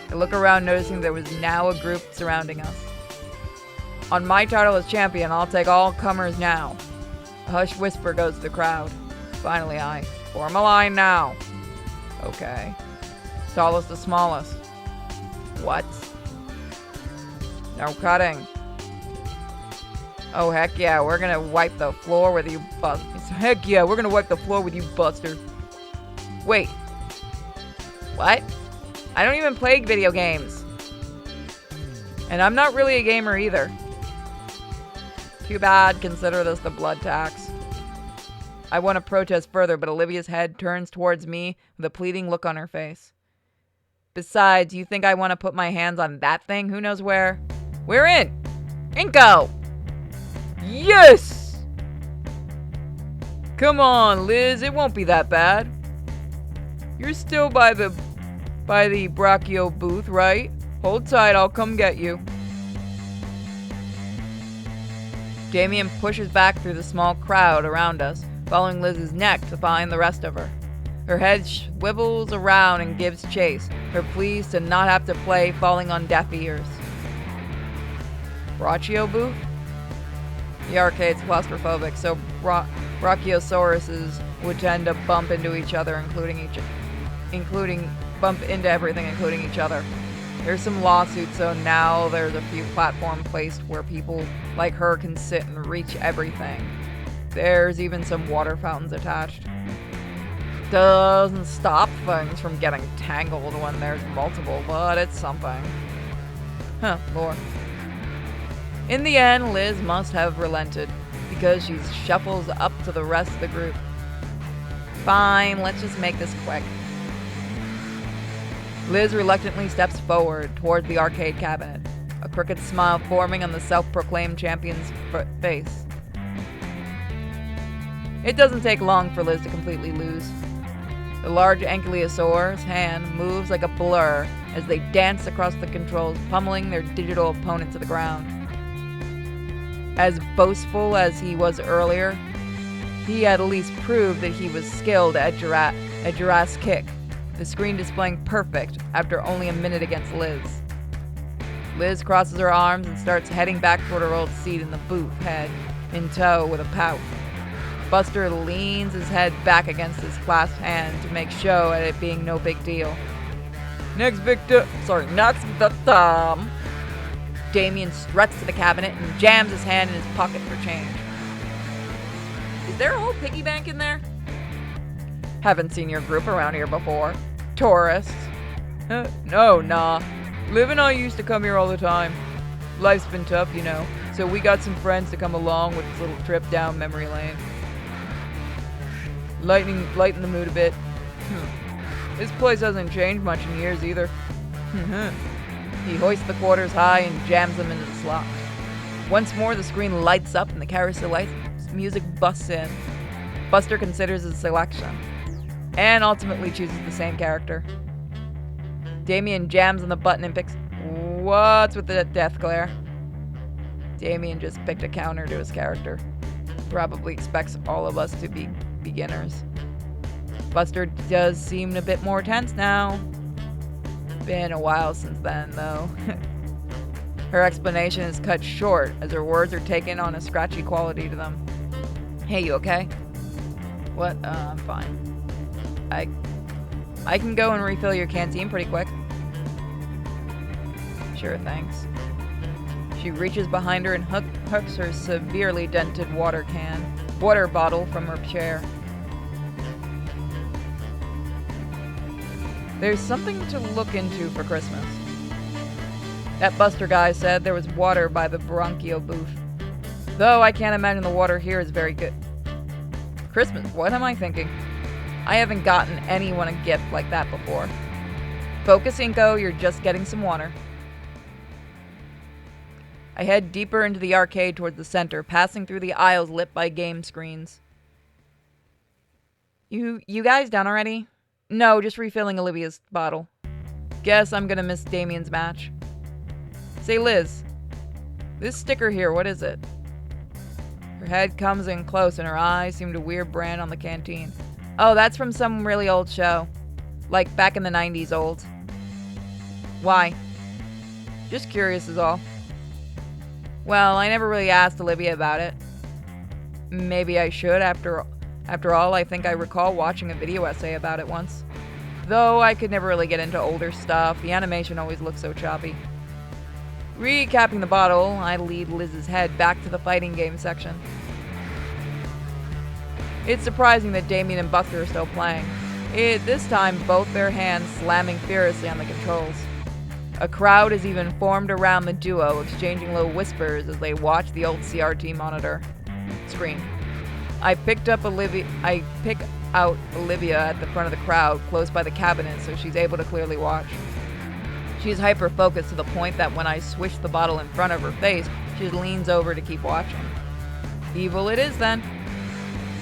I look around noticing there was now a group surrounding us. On my title as champion, I'll take all comers now. A hushed whisper goes to the crowd. Finally, I form a line now. Okay. Tallest to smallest. What? No cutting. Oh, heck yeah, we're gonna wipe the floor with you, Heck yeah, we're gonna wipe the floor with you, Buster. Wait. What? I don't even play video games. And I'm not really a gamer either. Too bad, consider this the blood tax. I want to protest further, but Olivia's head turns towards me with a pleading look on her face. Besides, you think I want to put my hands on that thing? Who knows where? We're in! Inco! Yes! Come on, Liz, it won't be that bad. You're still by the Brachio booth, right? Hold tight, I'll come get you. Damien pushes back through the small crowd around us, following Liz's neck to find the rest of her. Her head swivels around and gives chase, her pleas to not have to play falling on deaf ears. Brachio booth? The arcade's claustrophobic, so Brachiosauruses would tend to bump into each other, including bump into everything, including each other. There's some lawsuits, so now there's a few platforms placed where people like her can sit and reach everything. There's even some water fountains attached. Doesn't stop things from getting tangled when there's multiple, but it's something. Huh, lore. In the end, Liz must have relented, because she shuffles up to the rest of the group. Fine, let's just make this quick. Liz reluctantly steps forward toward the arcade cabinet, a crooked smile forming on the self-proclaimed champion's face. It doesn't take long for Liz to completely lose. The large ankylosaur's hand moves like a blur as they dance across the controls, pummeling their digital opponent to the ground. As boastful as he was earlier, he at least proved that he was skilled at Jurraskick, the screen displaying perfect after only a minute against Liz. Liz crosses her arms and starts heading back toward her old seat in the booth, head in tow with a pout. Buster leans his head back against his clasped hand to make show at it being no big deal. Next victim. Damien struts to the cabinet and jams his hand in his pocket for change. Is there a whole piggy bank in there? Haven't seen your group around here before. Tourists. No, nah. Liv and I used to come here all the time. Life's been tough, you know, so we got some friends to come along with this little trip down memory lane. Lighten the mood a bit. This place hasn't changed much in years either. He hoists the quarters high and jams them into the slot. Once more, the screen lights up and the carousel music busts in. Buster considers his selection, and ultimately chooses the same character. Damien jams on the button and picks... What's with the death glare? Damien just picked a counter to his character. Probably expects all of us to be beginners. Buster does seem a bit more tense now. Been a while since then, though. Her explanation is cut short as her words are taken on a scratchy quality to them. Hey, you okay? What? I'm fine. I can go and refill your canteen pretty quick. Sure, thanks. She reaches behind her and hooks her severely dented water bottle from her chair. There's something to look into for Christmas. That Buster guy said there was water by the Bronchio booth. Though I can't imagine the water here is very good. Christmas? What am I thinking? I haven't gotten anyone a gift like that before. Focus, Inco, you're just getting some water. I head deeper into the arcade towards the center, passing through the aisles lit by game screens. You guys done already? No, just refilling Olivia's bottle. Guess I'm gonna miss Damien's match. Say, Liz, this sticker here, what is it? Her head comes in close and her eyes seem to weird brand on the canteen. Oh, that's from some really old show. Like back in the 90s old. Why? Just curious is all. Well, I never really asked Olivia about it. Maybe I should. After all, I think I recall watching a video essay about it once. Though I could never really get into older stuff, the animation always looked so choppy. Recapping the bottle, I lead Liz's head back to the fighting game section. It's surprising that Damien and Buster are still playing. This time, both their hands slamming furiously on the controls. A crowd is even formed around the duo, exchanging low whispers as they watch the old CRT monitor screen. I pick out Olivia at the front of the crowd, close by the cabinet, so she's able to clearly watch. She's hyper-focused to the point that when I swish the bottle in front of her face, she leans over to keep watching. Evil it is, then.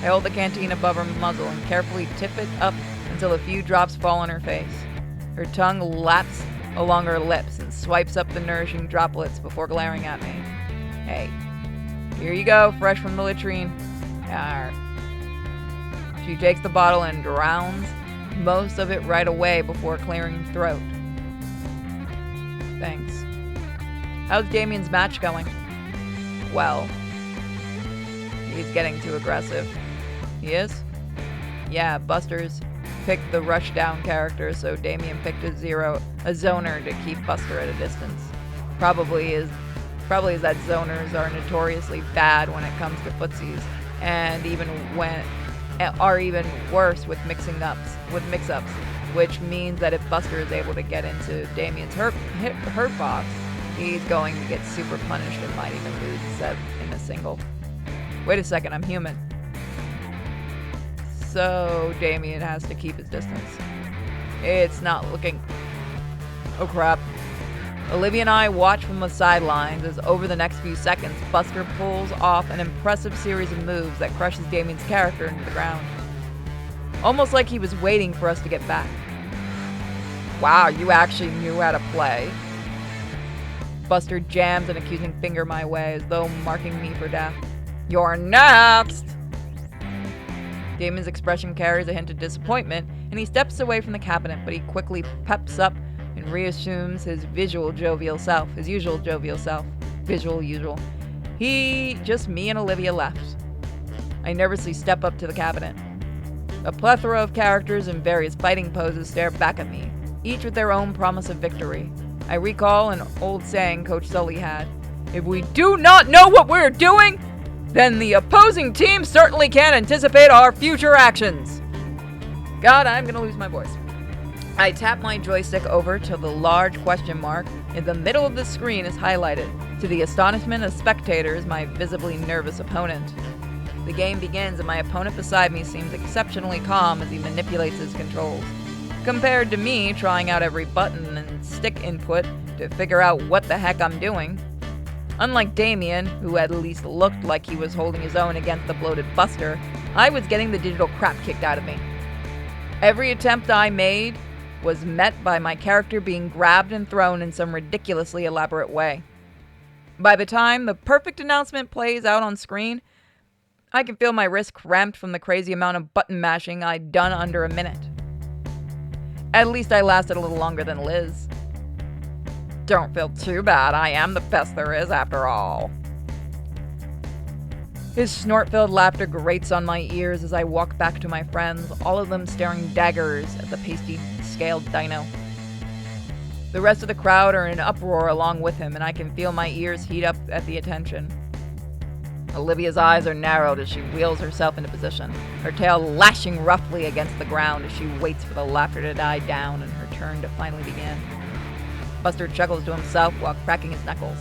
I hold the canteen above her muzzle and carefully tip it up until a few drops fall on her face. Her tongue laps along her lips and swipes up the nourishing droplets before glaring at me. Hey, here you go, fresh from the latrine. Arr. She takes the bottle and drowns most of it right away before clearing her throat. Thanks. How's Damien's match going? Well, he's getting too aggressive. He is? Yeah, Buster's picked the rushdown character, so Damien picked a zoner to keep Buster at a distance. Probably is that zoners are notoriously bad when it comes to footsies, and even worse with mix-ups, which means that if Buster is able to get into Damien's hurt box, He's going to get super punished and might even lose a set in a single. Wait a second, I'm human. So Damien has to keep his distance. It's not looking... Oh crap. Olivia and I watch from the sidelines as over the next few seconds, Buster pulls off an impressive series of moves that crushes Damien's character into the ground. Almost like he was waiting for us to get back. Wow, you actually knew how to play. Buster jams an accusing finger my way as though marking me for death. You're next! Damien's expression carries a hint of disappointment, and he steps away from the cabinet, but he quickly peps up and reassumes his usual jovial self. Usual. Just me and Olivia left. I nervously step up to the cabinet. A plethora of characters in various fighting poses stare back at me, each with their own promise of victory. I recall an old saying Coach Sully had. If we do not know what we're doing, then the opposing team certainly can't anticipate our future actions. God, I'm gonna lose my voice. I tap my joystick over till the large question mark in the middle of the screen is highlighted, to the astonishment of spectators, my visibly nervous opponent. The game begins and my opponent beside me seems exceptionally calm as he manipulates his controls, compared to me trying out every button and stick input to figure out what the heck I'm doing. Unlike Damien, who at least looked like he was holding his own against the bloated Buster, I was getting the digital crap kicked out of me. Every attempt I made was met by my character being grabbed and thrown in some ridiculously elaborate way. By the time the perfect announcement plays out on screen, I can feel my wrist cramped from the crazy amount of button mashing I'd done under a minute. At least I lasted a little longer than Liz. Don't feel too bad, I am the best there is after all. His snort-filled laughter grates on my ears as I walk back to my friends, all of them staring daggers at the pasty-scaled dino. The rest of the crowd are in an uproar along with him, and I can feel my ears heat up at the attention. Olivia's eyes are narrowed as she wheels herself into position, her tail lashing roughly against the ground as she waits for the laughter to die down and her turn to finally begin. Buster chuckles to himself while cracking his knuckles.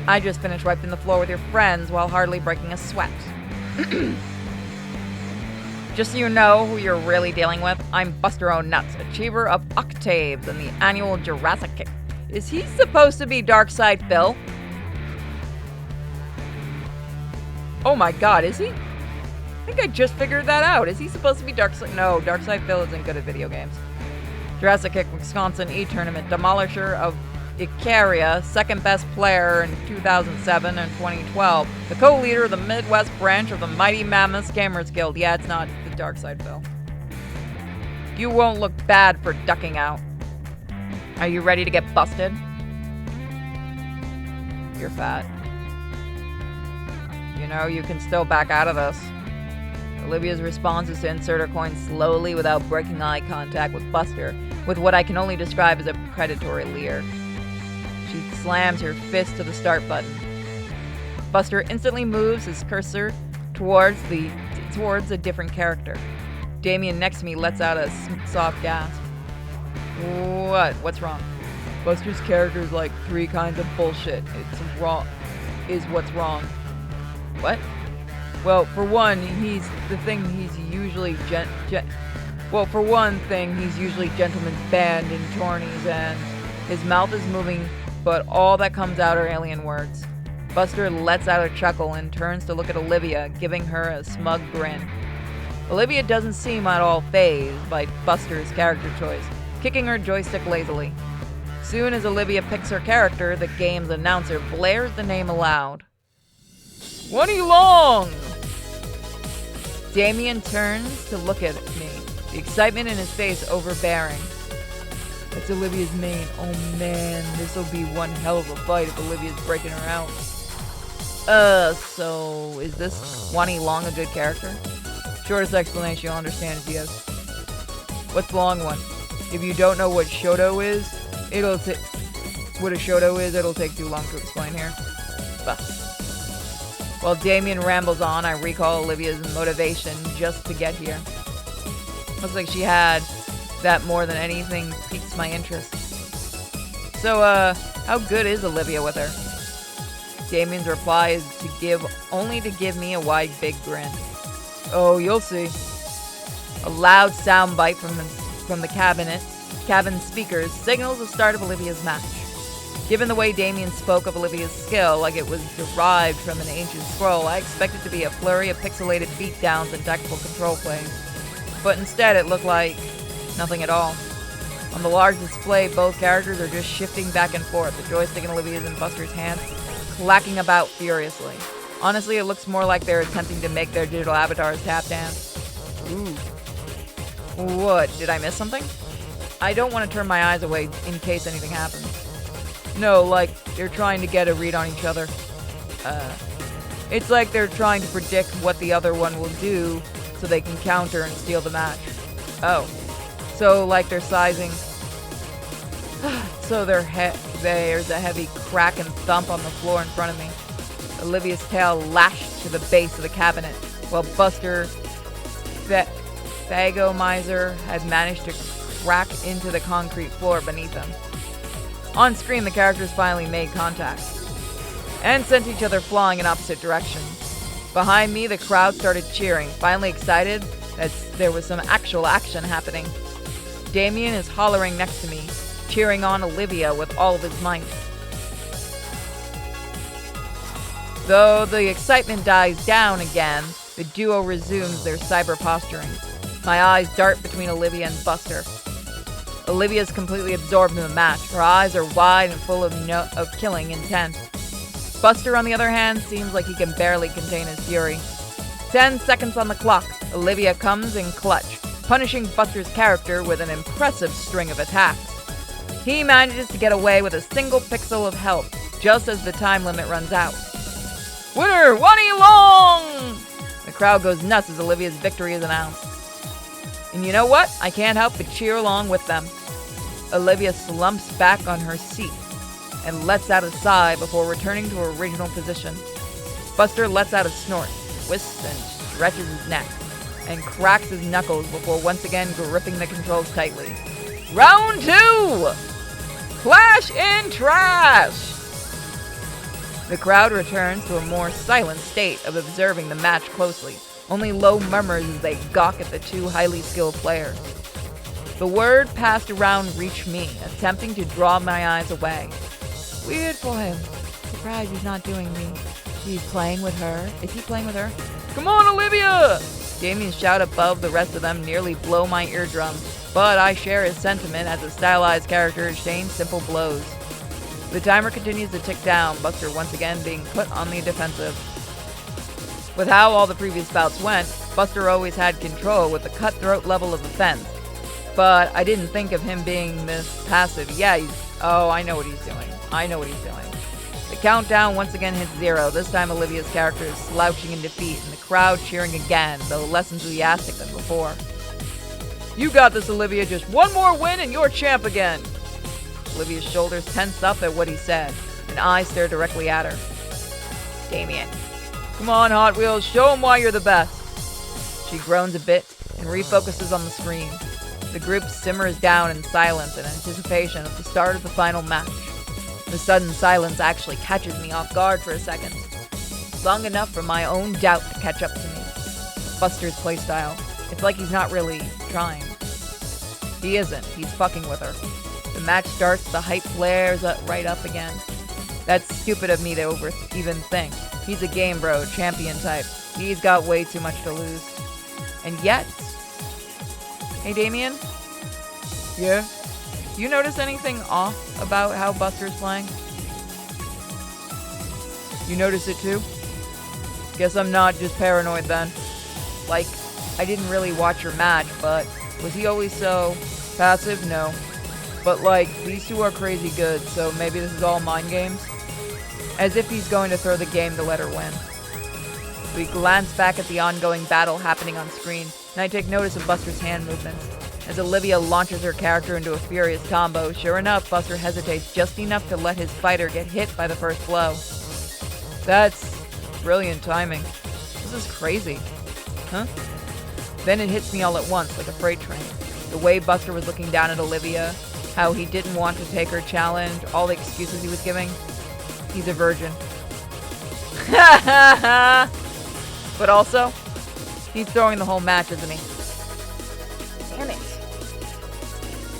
I just finished wiping the floor with your friends while hardly breaking a sweat. Just so you know who you're really dealing with, I'm Buster O'Nuts, achiever of octaves in the annual Jurraskick. Is he supposed to be Darkside Phil? Oh my god, is he? I think I just figured that out. Is he supposed to be Darkside? No, Darkside Phil isn't good at video games. Jurraskick Wisconsin E-Tournament Demolisher of Icaria, second best player in 2007 and 2012. The co-leader of the Midwest branch of the Mighty Mammoths Gamers Guild. Yeah, it's not the Darkside Phil. You won't look bad for ducking out. Are you ready to get busted? You're fat. You know, you can still back out of this. Olivia's response is to insert her coin slowly without breaking eye contact with Buster, with what I can only describe as a predatory leer. She slams her fist to the start button. Buster instantly moves his cursor towards a different character. Damien next to me lets out a soft gasp. What's wrong? Buster's character is like 3 kinds of bullshit. Is what's wrong. What? Well, for one, he's usually gentleman's band in tourneys, and his mouth is moving, but all that comes out are alien words. Buster lets out a chuckle and turns to look at Olivia, giving her a smug grin. Olivia doesn't seem at all fazed by Buster's character choice, kicking her joystick lazily. Soon as Olivia picks her character, the game's announcer blares the name aloud. Wani Long! Damien turns to look at me, the excitement in his face overbearing. That's Olivia's main. Oh man, this'll be one hell of a fight if Olivia's breaking her out. So is this Wani Long a good character? Shortest explanation you'll understand is yes. What's the long one? If you don't know what showdown is, it'll take too long to explain here. Bah. While Damien rambles on, I recall Olivia's motivation just to get here. Looks like she had that more than anything piques my interest. So, how good is Olivia with her? Damien's reply is only to give me a wide, big grin. Oh, you'll see. A loud sound bite from the cabin speakers signals the start of Olivia's match. Given the way Damien spoke of Olivia's skill like it was derived from an ancient scroll, I expected to be a flurry of pixelated beatdowns and tactical control plays. But instead it looked like nothing at all. On the large display, both characters are just shifting back and forth, the joystick in Olivia's and Buster's hands clacking about furiously. Honestly, it looks more like they're attempting to make their digital avatars tap dance. Ooh. What? Did I miss something? I don't want to turn my eyes away in case anything happens. No, like they're trying to get a read on each other. It's like they're trying to predict what the other one will do so they can counter and steal the match. Oh. So, like they're sizing. So there's a heavy crack and thump on the floor in front of me. Olivia's tail lashed to the base of the cabinet, while Buster Thagomizer had managed to crack into the concrete floor beneath him. On screen, the characters finally made contact and sent each other flying in opposite directions. Behind me, the crowd started cheering, finally excited that there was some actual action happening. Damien is hollering next to me, cheering on Olivia with all of his might. Though the excitement dies down again, the duo resumes their cyber posturing. My eyes dart between Olivia and Buster. Olivia is completely absorbed in the match. Her eyes are wide and full of killing intent. Buster, on the other hand, seems like he can barely contain his fury. 10 seconds on the clock. Olivia comes in clutch, punishing Buster's character with an impressive string of attacks. He manages to get away with a single pixel of health, just as the time limit runs out. Winner, Wani Long! The crowd goes nuts as Olivia's victory is announced. And you know what? I can't help but cheer along with them. Olivia slumps back on her seat and lets out a sigh before returning to her original position. Buster lets out a snort, twists and stretches his neck, and cracks his knuckles before once again gripping the controls tightly. Round 2! Clash in Trash! The crowd returns to a more silent state of observing the match closely, only low murmurs as they gawk at the two highly skilled players. The word passed around reached me, attempting to draw my eyes away. Weird for him. Surprised he's not doing me. He's playing with her. Is he playing with her? Come on, Olivia! Damien's shout above the rest of them nearly blow my eardrums, but I share his sentiment as a stylized character exchanges simple blows. The timer continues to tick down, Buster once again being put on the defensive. With how all the previous bouts went, Buster always had control with the cutthroat level of offense. But I didn't think of him being this passive. Yeah, I know what he's doing. The countdown once again hits 0. This time Olivia's character is slouching in defeat, and the crowd cheering again, though less enthusiastic than before. You got this, Olivia. Just one more win and you're champ again. Olivia's shoulders tense up at what he said, and I stare directly at her. Damien. Come on, Hot Wheels. Show him why you're the best. She groans a bit and refocuses on the screen. The group simmers down in silence in anticipation of the start of the final match. The sudden silence actually catches me off guard for a second. Long enough for my own doubt to catch up to me. Buster's playstyle. It's like he's not really trying. He isn't. He's fucking with her. The match starts, the hype flares right up again. That's stupid of me to even think. He's a game bro, champion type. He's got way too much to lose. And yet... Hey, Damien? Yeah? You notice anything off about how Buster's playing? You notice it too? Guess I'm not just paranoid then. Like, I didn't really watch your match, but was he always so passive? No. But like, these two are crazy good, so maybe this is all mind games? As if he's going to throw the game to let her win. We glance back at the ongoing battle happening on screen, and I take notice of Buster's hand movements. As Olivia launches her character into a furious combo, sure enough, Buster hesitates just enough to let his fighter get hit by the first blow. That's brilliant timing. This is crazy. Huh? Then it hits me all at once, like a freight train. The way Buster was looking down at Olivia, how he didn't want to take her challenge, all the excuses he was giving. He's a virgin. But also, he's throwing the whole match, isn't he? Damn it.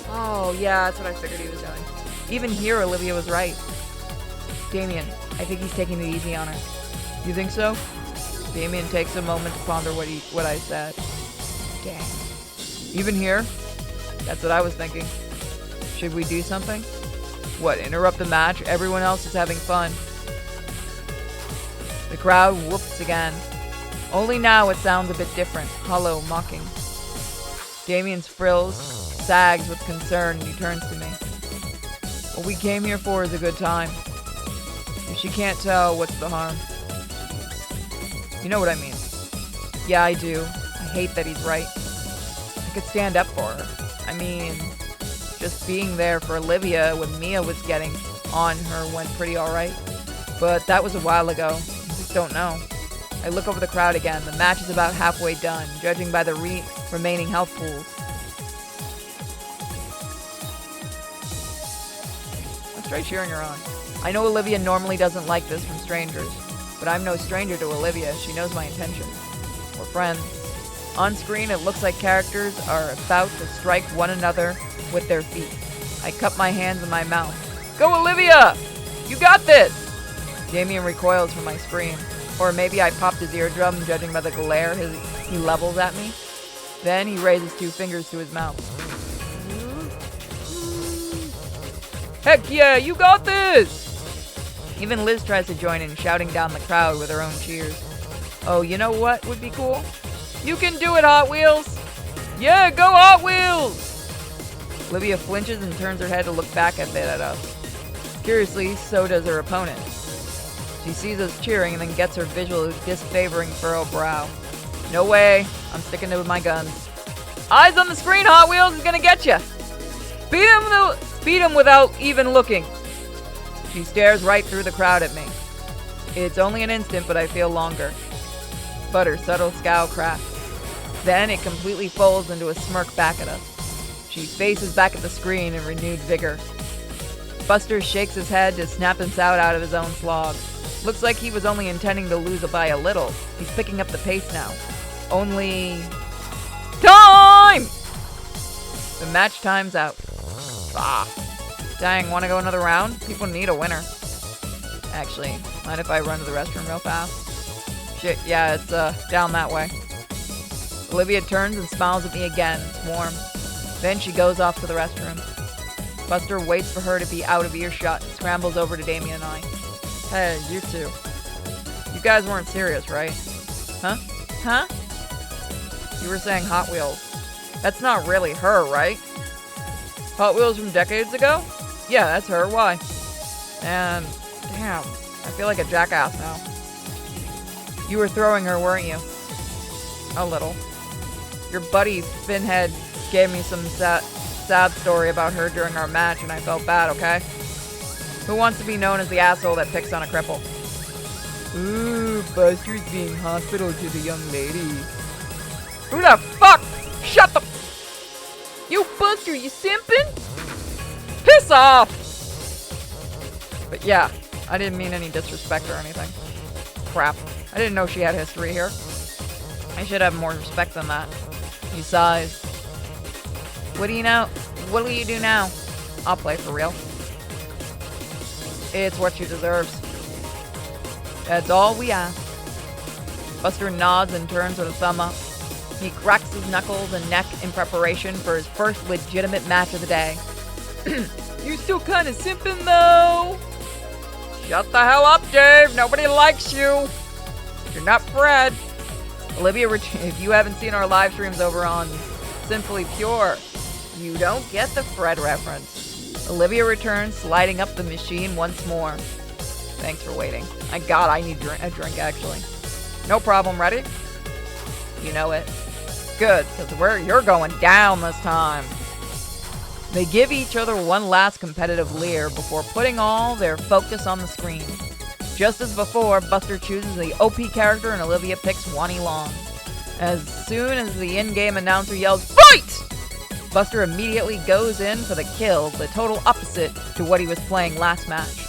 Oh, yeah, that's what I figured he was doing. Even here, Olivia was right. Damien, I think he's taking it easy on her. You think so? Damien takes a moment to ponder what I said. Dang. Even here? That's what I was thinking. Should we do something? What, interrupt the match? Everyone else is having fun. The crowd whoops again. Only now it sounds a bit different, hollow, mocking. Damien's frills sags with concern and he turns to me. What we came here for is a good time. If she can't tell, what's the harm? You know what I mean. Yeah, I do. I hate that he's right. I could stand up for her. I mean, just being there for Olivia when Mia was getting on her went pretty alright. But that was a while ago. I just don't know. I look over the crowd again. The match is about halfway done, judging by the remaining health pools. Let's try cheering her on. I know Olivia normally doesn't like this from strangers, but I'm no stranger to Olivia. She knows my intentions. We're friends. On screen, it looks like characters are about to strike one another with their feet. I cup my hands in my mouth. Go, Olivia! You got this! Damien recoils from my scream. Or maybe I popped his eardrum, judging by the glare he levels at me. Then he raises 2 fingers to his mouth. Heck yeah, you got this! Even Liz tries to join in, shouting down the crowd with her own cheers. Oh, you know what would be cool? You can do it, Hot Wheels! Yeah, go Hot Wheels! Olivia flinches and turns her head to look back a bit at us. Curiously, so does her opponent. She sees us cheering and then gets her visual disfavoring furrowed brow. No way, I'm sticking to my guns. Eyes on the screen, Hot Wheels is gonna get you! Beat him without even looking. She stares right through the crowd at me. It's only an instant, but I feel longer. But her subtle scowl cracks. Then it completely folds into a smirk back at us. She faces back at the screen in renewed vigor. Buster shakes his head to snap himself out of his own slog. Looks like he was only intending to lose by a little. He's picking up the pace now. Only... Time! The match time's out. Ah. Dang, wanna go another round? People need a winner. Actually, mind if I run to the restroom real fast? Shit, yeah, it's down that way. Olivia turns and smiles at me again. It's warm. Then she goes off to the restroom. Buster waits for her to be out of earshot and scrambles over to Damien and I. Hey, you two. You guys weren't serious, right? Huh? Huh? You were saying Hot Wheels. That's not really her, right? Hot Wheels from decades ago? Yeah, that's her. Why? And, damn, I feel like a jackass now. You were throwing her, weren't you? A little. Your buddy, Finhead, gave me some sad story about her during our match, and I felt bad, okay? Who wants to be known as the asshole that picks on a cripple? Ooh, Buster's being hospitable to the young lady. Who the fuck? Shut the... You Buster, you simping? Piss off! But yeah, I didn't mean any disrespect or anything. Crap. I didn't know she had history here. I should have more respect than that. He sighs. What do you know? What will you do now? I'll play for real. It's what she deserves. That's all we ask. Buster nods and turns with a thumb up. He cracks his knuckles and neck in preparation for his first legitimate match of the day. You still kind of simping though? Shut the hell up, Dave. Nobody likes you. You're not Fred. Olivia, if you haven't seen our live streams over on Simply Pure, you don't get the Fred reference. Olivia returns, sliding up the machine once more. Thanks for waiting. I need a drink, actually. No problem, ready? You know it. Good, because you're going down this time. They give each other one last competitive leer before putting all their focus on the screen. Just as before, Buster chooses the OP character and Olivia picks Wani Long. As soon as the in-game announcer yells, "Fight!" Buster immediately goes in for the kill, the total opposite to what he was playing last match.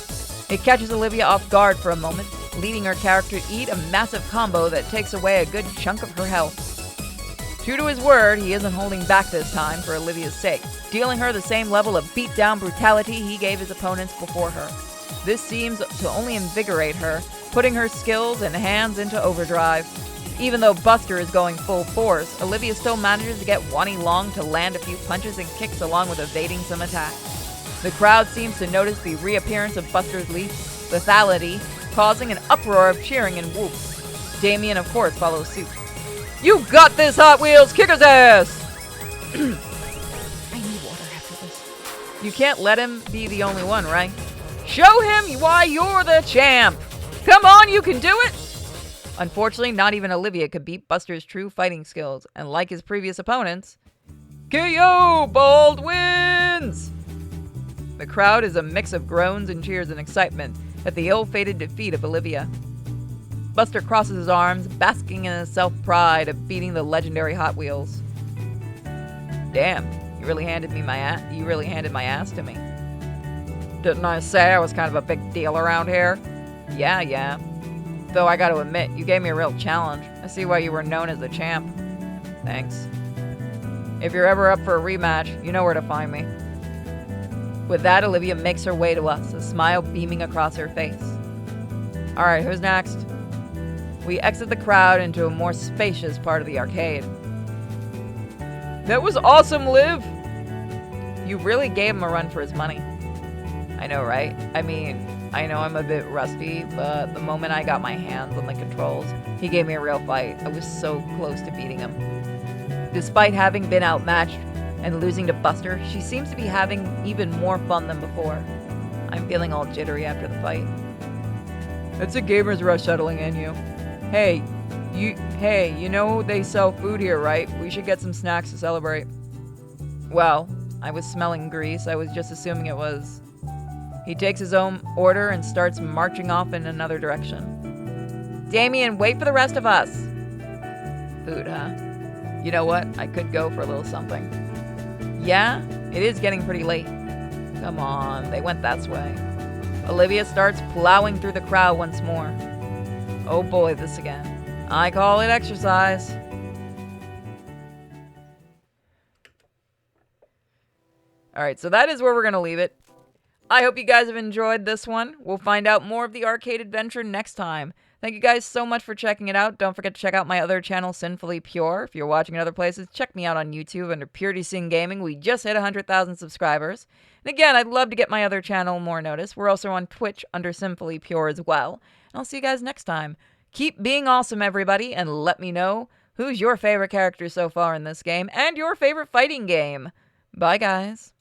It catches Olivia off guard for a moment, leading her character to eat a massive combo that takes away a good chunk of her health. True to his word, he isn't holding back this time for Olivia's sake, dealing her the same level of beatdown brutality he gave his opponents before her. This seems to only invigorate her, putting her skills and hands into overdrive. Even though Buster is going full force, Olivia still manages to get Wani Long to land a few punches and kicks along with evading some attacks. The crowd seems to notice the reappearance of Buster's lethality, causing an uproar of cheering and whoops. Damien, of course, follows suit. You got this, Hot Wheels! Kick his ass! I need water after this. You can't let him be the only one, right? Show him why you're the champ! Come on, you can do it! Unfortunately, not even Olivia could beat Buster's true fighting skills, and like his previous opponents, KO! Bold wins! The crowd is a mix of groans and cheers and excitement at the ill-fated defeat of Olivia. Buster crosses his arms, basking in his self-pride of beating the legendary Hot Wheels. Damn, you really handed my ass to me. Didn't I say I was kind of a big deal around here? Yeah. Though I gotta admit, you gave me a real challenge. I see why you were known as the champ. Thanks. If you're ever up for a rematch, you know where to find me. With that, Olivia makes her way to us, a smile beaming across her face. Alright, who's next? We exit the crowd into a more spacious part of the arcade. That was awesome, Liv! You really gave him a run for his money. I know, right? I mean, I know I'm a bit rusty, but the moment I got my hands on the controls, he gave me a real fight. I was so close to beating him. Despite having been outmatched and losing to Buster, she seems to be having even more fun than before. I'm feeling all jittery after the fight. It's a gamer's rush settling in you. Hey, you know they sell food here, right? We should get some snacks to celebrate. Well, I was smelling grease. I was just assuming it was. He takes his own order and starts marching off in another direction. Damien, wait for the rest of us. Food, huh? You know what? I could go for a little something. Yeah, it is getting pretty late. Come on, they went that way. Olivia starts plowing through the crowd once more. Oh boy, this again. I call it exercise. Alright, so that is where we're going to leave it. I hope you guys have enjoyed this one. We'll find out more of the arcade adventure next time. Thank you guys so much for checking it out. Don't forget to check out my other channel, Sinfully Pure. If you're watching in other places, check me out on YouTube under Purity Sing Gaming. We just hit 100,000 subscribers. And again, I'd love to get my other channel more notice. We're also on Twitch under Sinfully Pure as well. And I'll see you guys next time. Keep being awesome, everybody, and let me know who's your favorite character so far in this game and your favorite fighting game. Bye, guys.